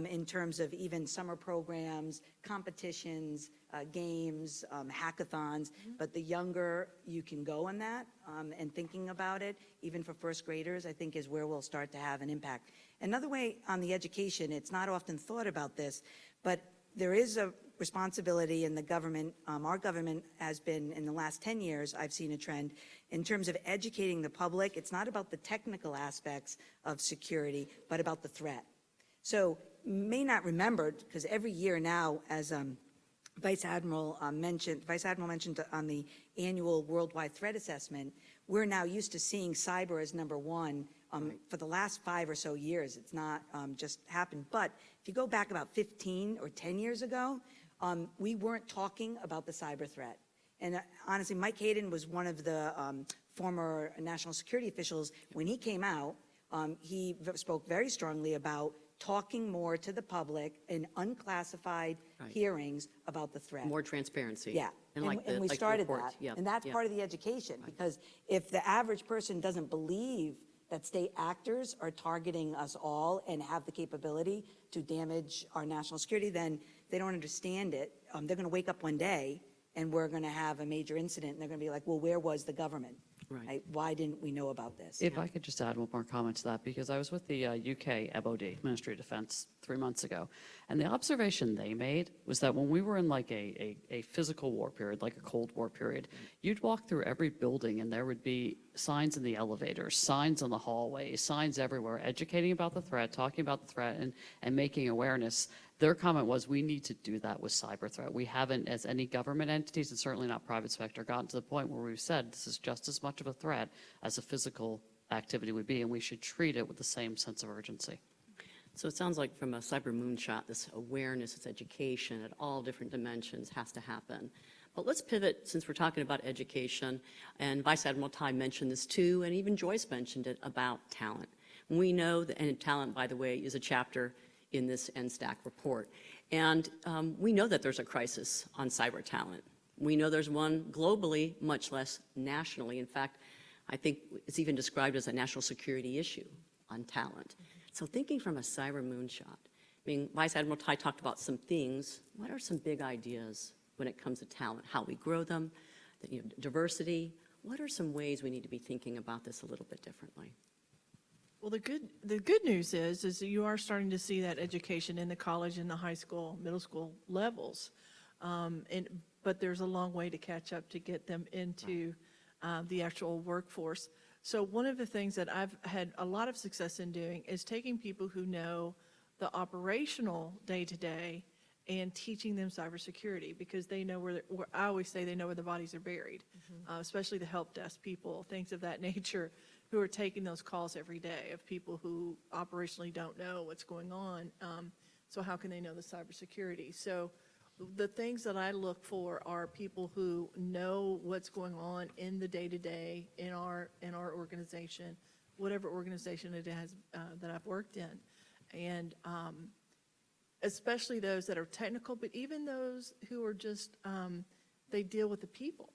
in terms of even summer programs, competitions, games, hackathons. But the younger you can go on that and thinking about it, even for first graders, I think is where we'll start to have an impact. Another way on the education, it's not often thought about this, but there is a responsibility in the government. Our government has been, in the last 10 years, I've seen a trend in terms of educating the public. It's not about the technical aspects of security, but about the threat. So may not remember, because every year now, as Vice Admiral mentioned on the annual worldwide threat assessment, we're now used to seeing cyber as number one. For the last 5 or so years, it's not just happened. But if you go back about 15 or 10 years ago, we weren't talking about the cyber threat. And honestly, Mike Hayden was one of the former national security officials. When he came out, he spoke very strongly about talking more to the public in unclassified hearings about the threat. More transparency. Yeah, And, and we like the started reports. that. Yep, And that's yep. part of the education, because if the average person doesn't believe that state actors are targeting us all and have the capability to damage our national security, then they don't understand it. They're going to wake up one day and we're going to have a major incident, and they're going to be like, well, where was the government? Right. Why didn't we know about this? If I could just add one more comment to that, because I was with the UK MOD, Ministry of Defense, 3 months ago, and the observation they made was that when we were in like a physical war period, like a Cold War period, you'd walk through every building and there would be signs in the elevators, signs on the hallways, signs everywhere, educating about the threat, talking about the threat, and making awareness. Their comment was, we need to do that with cyber threat. We haven't, as any government entities, and certainly not private sector, gotten to the point where we've said this is just as much of a threat as a physical activity would be, and we should treat it with the same sense of urgency. So it sounds like from a cyber moonshot, this awareness, this education at all different dimensions has to happen. But let's pivot, since we're talking about education, and Vice Admiral Tai mentioned this too, and even Joyce mentioned it, about talent. We know that, and talent, by the way, is a chapter in this NSTAC report. And we know that there's a crisis on cyber talent. We know there's one globally, much less nationally. In fact, I think it's even described as a national security issue on talent. So thinking from a cyber moonshot, I mean, Vice Admiral Tai talked about some things. What are some big ideas when it comes to talent, how we grow them, diversity? What are some ways we need to be thinking about this a little bit differently? Well, the good news is that you are starting to see that education in the college and the high school, middle school levels. But there's a long way to catch up to get them into the actual workforce. So one of the things that I've had a lot of success in doing is taking people who know the operational day-to-day and teaching them cybersecurity, because they know where I always say they know where the bodies are buried, especially the help desk people, things of that nature, who are taking those calls every day of people who operationally don't know what's going on. So how can they know the cybersecurity? So the things that I look for are people who know what's going on in the day-to-day in our organization, whatever organization it has that I've worked in. And especially those that are technical, but even those who are just, they deal with the people.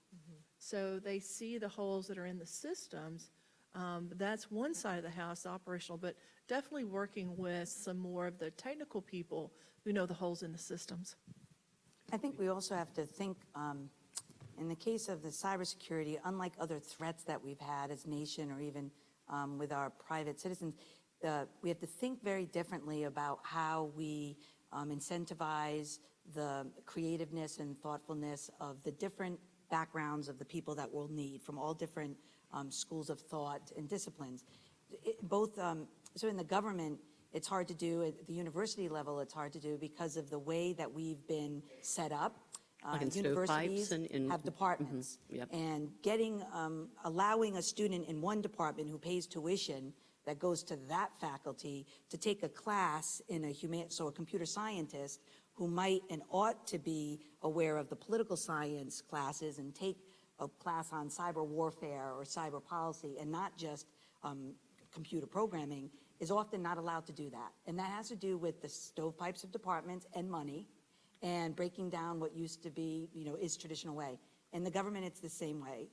So they see the holes that are in the systems, That's one side of the house, operational, but definitely working with some more of the technical people who know the holes in the systems. I think we also have to think, in the case of the cybersecurity, unlike other threats that we've had as a nation or even with our private citizens, we have to think very differently about how we incentivize the creativeness and thoughtfulness of the different backgrounds of the people that we'll need from all different schools of thought and disciplines. So in the government, it's hard to do. At the university level, it's hard to do because of the way that we've been set up. Like in Universities stovepipes and have departments. Yep. And allowing a student in one department who pays tuition that goes to that faculty to take a class in a computer scientist who might and ought to be aware of the political science classes and take a class on cyber warfare or cyber policy and not just computer programming, is often not allowed to do that. And that has to do with the stovepipes of departments and money and breaking down what used to be, is traditional way. In the government, it's the same way.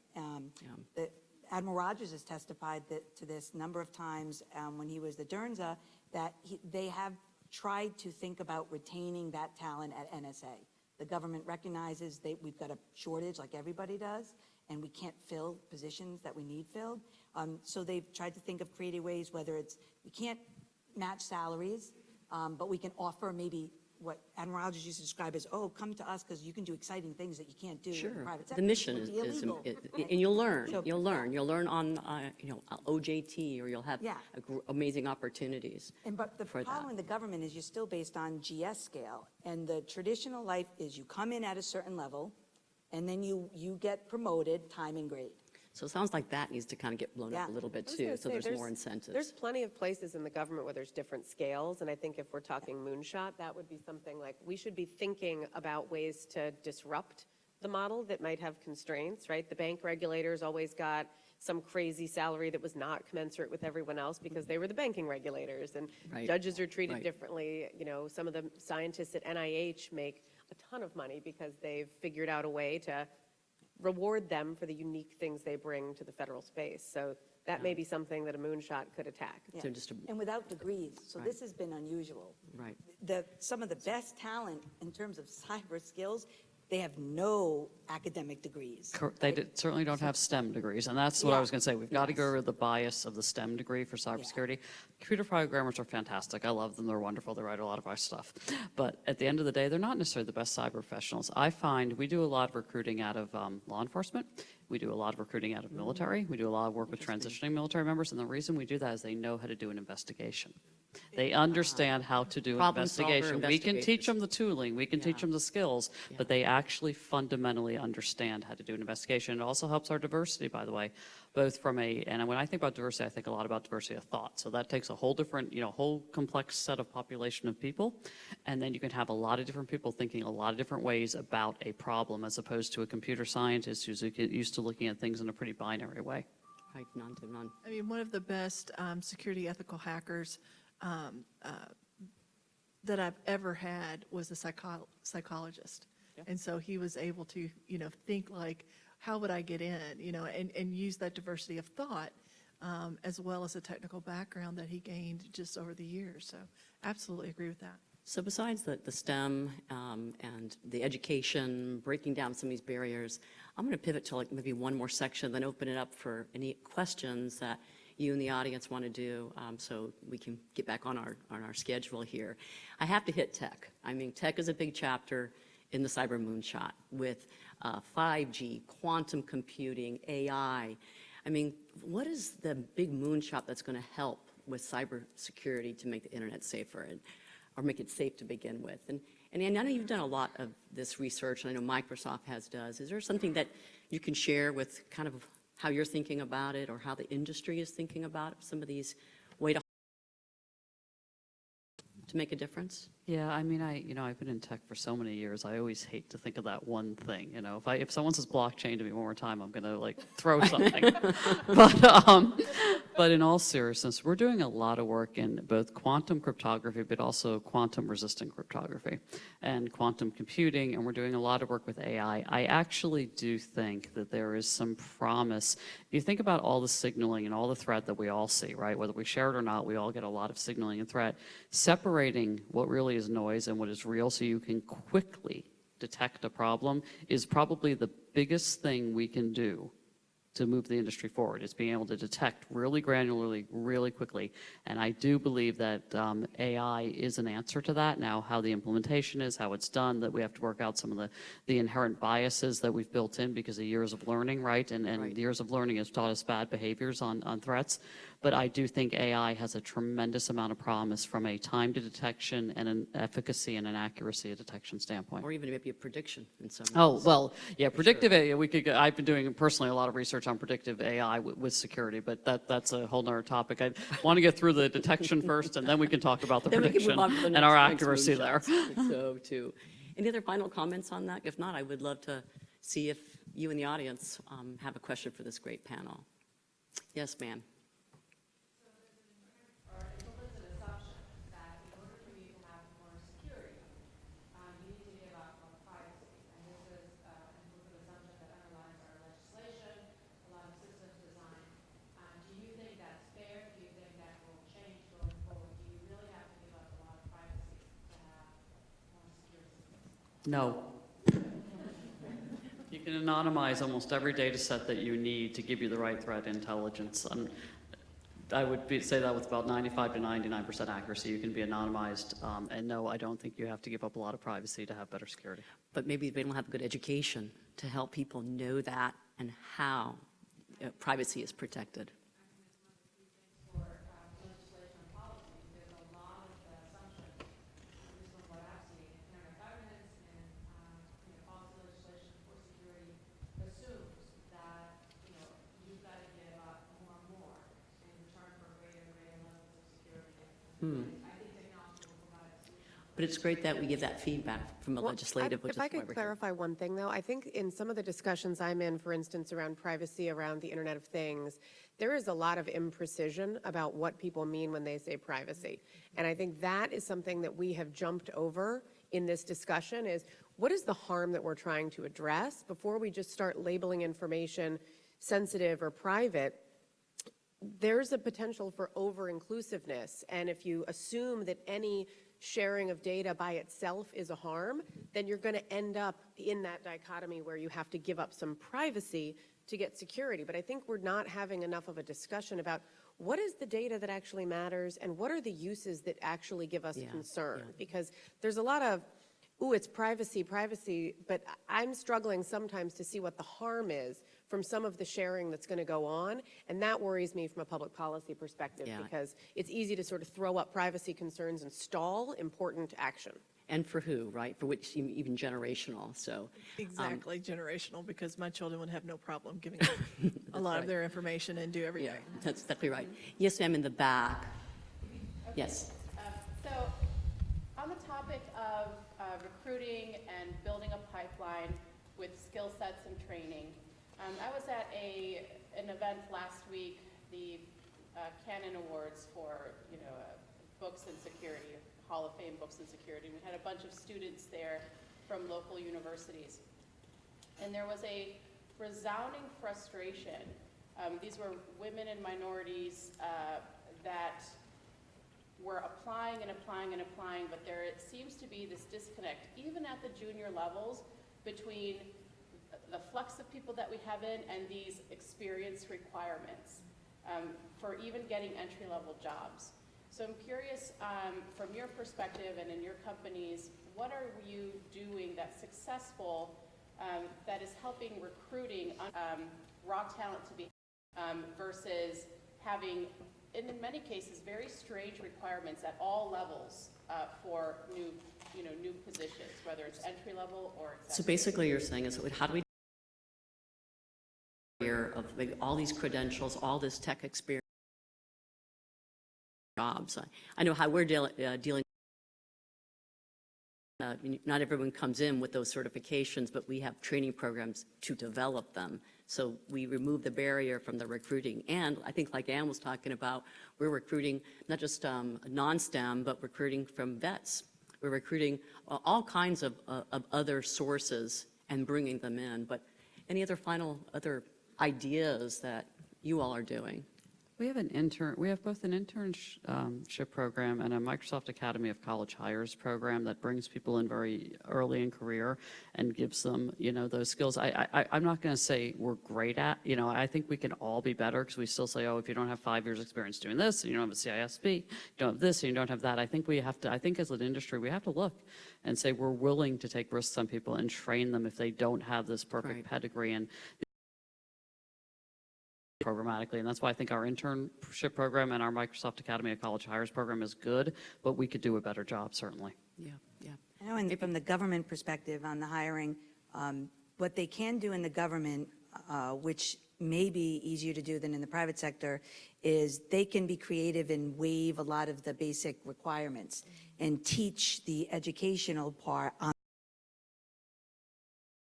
Admiral Rogers has testified to this a number of times when he was the Dernza, that they have tried to think about retaining that talent at NSA. The government recognizes we've got a shortage like everybody does, and we can't fill positions that we need filled. So they've tried to think of creative ways, whether we can't match salaries, but we can offer maybe what Admiral Rogers used to describe as, come to us because you can do exciting things that you can't do in the private sector. The mission It would be is illegal. and you'll learn. So- You'll learn on OJT, or you'll have amazing opportunities. But the for problem that. in the government is you're still based on GS scale. And the traditional life is you come in at a certain level, and then you get promoted time and grade. So it sounds like that needs to kind of get blown up a little bit I was too, gonna so say, there's more incentives. There's plenty of places in the government where there's different scales, and I think if we're talking moonshot, that would be something like, we should be thinking about ways to disrupt the model that might have constraints, right? The bank regulators always got some crazy salary that was not commensurate with everyone else because they were the banking regulators, and judges are treated differently. Some of the scientists at NIH make a ton of money because they've figured out a way to reward them for the unique things they bring to the federal space. So that may be something that a moonshot could attack. Yeah. So just And without degrees. So this has been unusual. Right. Some of the best talent in terms of cyber skills, they have no academic degrees. They certainly don't have STEM degrees, and that's what I was going to say. We've got to go over the bias of the STEM degree for cybersecurity. Computer programmers are fantastic. I love them. They're wonderful. They write a lot of our stuff. But at the end of the day, they're not necessarily the best cyber professionals. I find we do a lot of recruiting out of law enforcement. We do a lot of recruiting out of military. We do a lot of work with transitioning military members, and the reason we do that is they know how to do an investigation. They understand how to do an Problem solver investigation. We can teach investigators. them the tooling, we can teach them the skills, but they actually fundamentally understand how to do an investigation. It also helps our diversity, by the way, both from and when I think about diversity, I think a lot about diversity of thought. So that takes a whole different, whole complex set of population of people, and then you can have a lot of different people thinking a lot of different ways about a problem, as opposed to a computer scientist who's used to looking at things in a pretty binary way. Right, none to none. I mean, one of the best security ethical hackers that I've ever had was a psychologist. And so he was able to, think like, how would I get in, and use that diversity of thought, as well as a technical background that he gained just over the years. So absolutely agree with that. So besides the STEM and the education, breaking down some of these barriers, I'm going to pivot to maybe one more section, then open it up for any questions that you and the audience want to do, so we can get back on our schedule here. I have to hit tech. I mean, tech is a big chapter in the cyber moonshot with 5G, quantum computing, AI. I mean, what is the big moonshot that's going to help with cybersecurity to make the internet safer or make it safe to begin with? And I know you've done a lot of this research, and I know Microsoft does. Is there something that you can share with kind of how you're thinking about it, or how the industry is thinking about some of these ways to to make a difference? Yeah, I mean, I've been in tech for so many years. I always hate to think of that one thing. If someone says blockchain to me one more time, I'm gonna like throw something. But in all seriousness, we're doing a lot of work in both quantum cryptography, but also quantum resistant cryptography and quantum computing, and we're doing a lot of work with AI. I actually do think that there is some promise. If you think about all the signaling and all the threat that we all see, right? Whether we share it or not, we all get a lot of signaling and threat. Separating what really is noise and what is real so you can quickly detect a problem is probably the biggest thing we can do to move the industry forward. It's being able to detect really granularly, really quickly. And I do believe that AI is an answer to that. Now, how the implementation is, how it's done, that we have to work out some of the inherent biases that we've built in because of years of learning, right? And Right. years of learning has taught us bad behaviors on threats. But I do think AI has a tremendous amount of promise from a time to detection and an efficacy and an accuracy of detection standpoint. Or even maybe a prediction in some Oh, ways. well, yeah, predictive AI, I've been doing personally a lot of research on predictive AI with security, but that's a whole nother topic. I want to get through the detection first, and then we can talk about the Then we can prediction move on to the and our next accuracy there. moonshots. So, too. Any other final comments on that? If not, I would love to see if you in the audience have a question for this great panel. Yes, ma'am. Or implicit assumption that in order for you to have more security, you need to give up more privacy. And this is an implicit assumption that underlies our legislation, a lot of systems design. Do you think that's fair? Do you think that will change going forward? Do you really have to give up a lot of privacy to have more secure systems? No. You can anonymize almost every data set that you need to give you the right threat intelligence. I would say that with about 95 to 99% accuracy, you can be anonymized. And no, I don't think you have to give up a lot of privacy to have better security. But maybe they don't have good education to help people know that and how privacy is protected. For legislation and policy, there's a lot of assumptions, at least from what I've seen, in internet governance and policy legislation for security assumes that you've got to give up more and more in return for greater and greater levels of security. I think technology will provide a solution. But it's great that we give that feedback from a legislative, which is If I why could we're here. clarify one thing, though, I think in some of the discussions I'm in, for instance, around privacy, around the Internet of Things, there is a lot of imprecision about what people mean when they say privacy. And I think that is something that we have jumped over in this discussion is what is the harm that we're trying to address before we just start labeling information sensitive or private. There's a potential for over-inclusiveness, and if you assume that any sharing of data by itself is a harm, then you're going to end up in that dichotomy where you have to give up some privacy to get security. But I think we're not having enough of a discussion about what is the data that actually matters and what are the uses that actually give us concern. Because there's a lot of, ooh, it's privacy, but I'm struggling sometimes to see what the harm is from some of the sharing that's going to go on, and that worries me from a public policy perspective because it's easy to sort of throw up privacy concerns and stall important action. And for who, right? For which even generational, so. Exactly, generational, because my children would have no problem giving up a lot of their information and do everything. Yeah, that's exactly right. Yes, ma'am, in the back. Yes. So on the topic of recruiting and building a pipeline with skill sets and training, I was at an event last week, the Canon Awards for books and security, Hall of Fame books and security. We had a bunch of students there from local universities, and there was a resounding frustration. These were women and minorities that were applying and applying and applying, but there seems to be this disconnect, even at the junior levels, between the flux of people that we have in and these experience requirements for even getting entry-level jobs. So I'm curious, from your perspective and in your companies, what are you doing that's successful that is helping recruiting raw talent to be versus having, in many cases, very strange requirements at all levels for new positions, whether it's entry level or executive. So basically you're saying is how do we of all these credentials, all this tech experience jobs? I know how we're dealing not everyone comes in with those certifications, but we have training programs to develop them. So we remove the barrier from the recruiting. And I think like Ann was talking about, we're recruiting not just non-STEM, but recruiting from vets. We're recruiting all kinds of other sources and bringing them in. But any other other ideas that you all are doing? We have both an internship program and a Microsoft Academy of College Hires program that brings people in very early in career and gives them, those skills. I'm not going to say we're great at, I think we can all be better because we still say, oh, if you don't have 5 years experience doing this, and you don't have a CISP, you don't have this, and you don't have that. I think as an industry, we have to look and say we're willing to take risks on people and train them if they don't have this perfect pedigree. And programmatically, and that's why I think our internship program and our Microsoft Academy of College Hires program is good, but we could do a better job, certainly. Yeah. I know, and from the government perspective on the hiring, what they can do in the government, which may be easier to do than in the private sector, is they can be creative and waive a lot of the basic requirements and teach the educational part on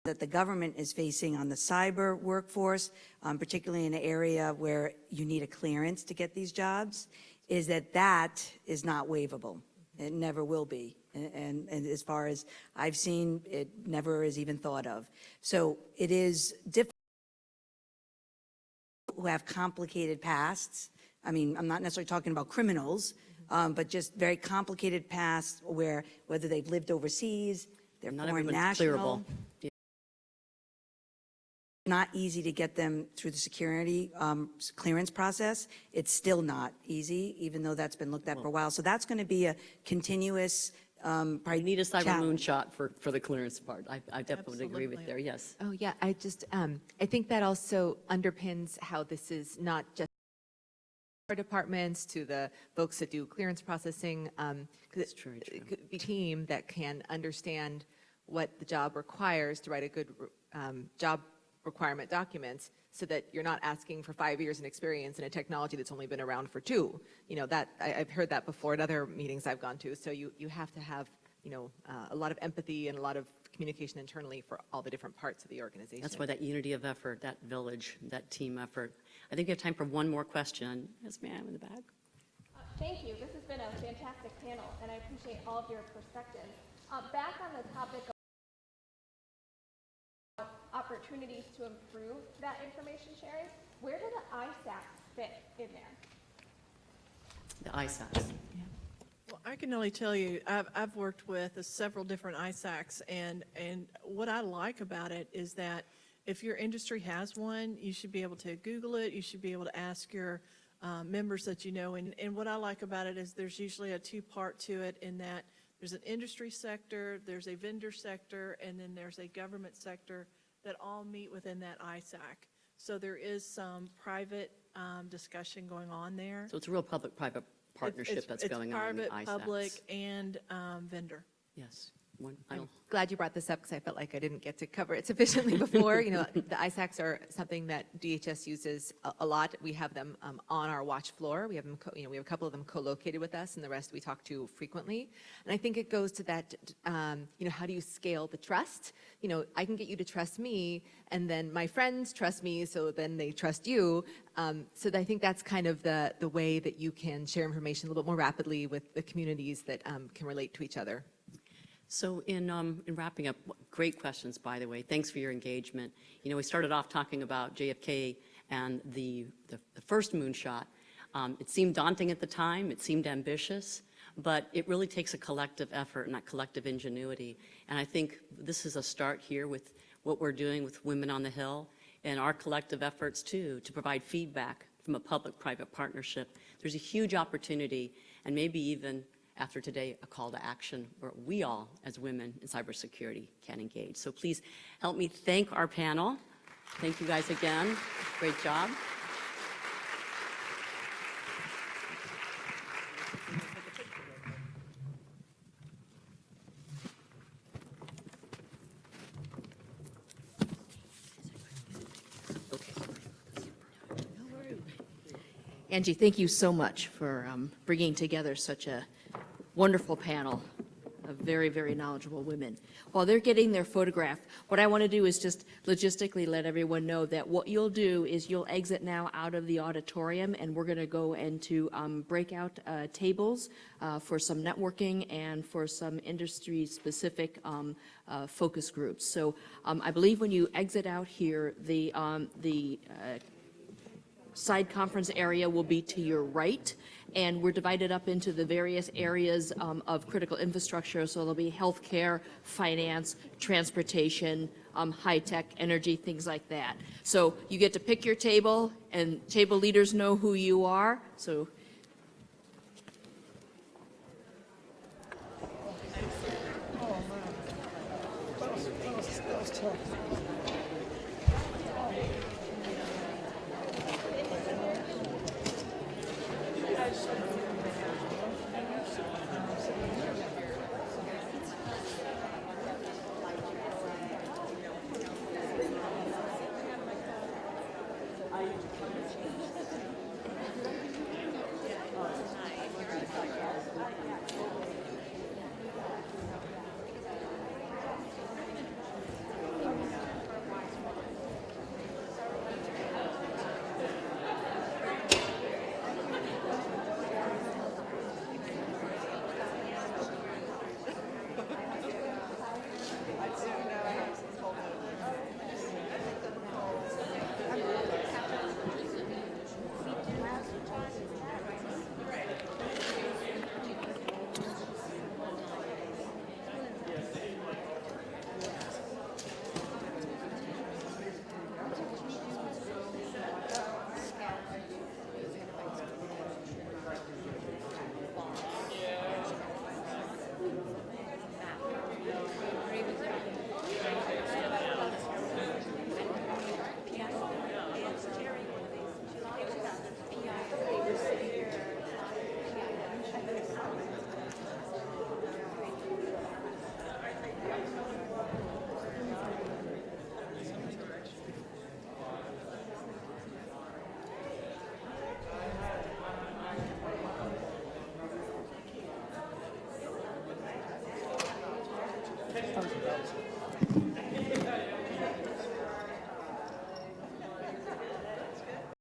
that the government is facing on the cyber workforce, particularly in an area where you need a clearance to get these jobs, is that is not waivable. It never will be. And as far as I've seen, it never is even thought of. So it is difficult who have complicated pasts. I mean, I'm not necessarily talking about criminals, but just very complicated pasts where whether they've lived overseas, they're foreign national. Not easy to get them through the security clearance process. It's still not easy, even though that's been looked at for a while. So that's going to be a continuous We need a cyber moonshot for the clearance part. I definitely agree with there, yes. Oh, yeah, I think that also underpins how this is not just our departments to the folks that do clearance processing. Because it could be a team that can understand what the job requires to write a good job requirement documents, so that you're not asking for 5 years in experience in a technology that's only been around for 2. That I've heard that before at other meetings I've gone to. So you have to have, a lot of empathy and a lot of communication internally for all the different parts of the organization. That's why that unity of effort, that village, that team effort. I think we have time for one more question. Yes, ma'am, in the back. Thank you. This has been a fantastic panel, and I appreciate all of your perspectives. Back on the topic of opportunities to improve that information sharing, where do the ISACs fit in there? The ISACs. Well, I can only tell you, I've worked with several different ISACs, and what I like about it is that if your industry has one, you should be able to Google it, you should be able to ask your members that you know, and what I like about it is there's usually a two-part to it, in that there's an industry sector, there's a vendor sector, and then there's a government sector that all meet within that ISAC. So there is some private discussion going on there. So it's a real public-private partnership that's going on in the ISACs. It's private, public, and vendor. Yes. One final. Glad you brought this up because I felt like I didn't get to cover it sufficiently before. The ISACs are something that DHS uses a lot. We have them on our watch floor. We have them, we have a couple of them co-located with us, and the rest we talk to frequently. And I think it goes to that, how do you scale the trust? I can get you to trust me, and then my friends trust me, so then they trust you. So I think that's kind of the way that you can share information a little bit more rapidly with the communities that can relate to each other. So in wrapping up, great questions, by the way. Thanks for your engagement. We started off talking about JFK and the first moonshot. It seemed daunting at the time. It seemed ambitious. But it really takes a collective effort and that collective ingenuity. And I think this is a start here with what we're doing with Women on the Hill and our collective efforts, too, to provide feedback from a public-private partnership. There's a huge opportunity, and maybe even after today, a call to action where we all, as women in cybersecurity, can engage. So please help me thank our panel. Thank you guys again. Great job. Angie, thank you so much for bringing together such a wonderful panel. of very, very knowledgeable women. While they're getting their photograph, what I want to do is just logistically let everyone know that what you'll do is you'll exit now out of the auditorium, and we're going to go into breakout tables for some networking and for some industry-specific focus groups. So I believe when you exit out here, the side conference area will be to your right, and we're divided up into the various areas of critical infrastructure. So there'll be healthcare, finance, transportation, high-tech, energy, things like that. So you get to pick your table, and table leaders know who you are. So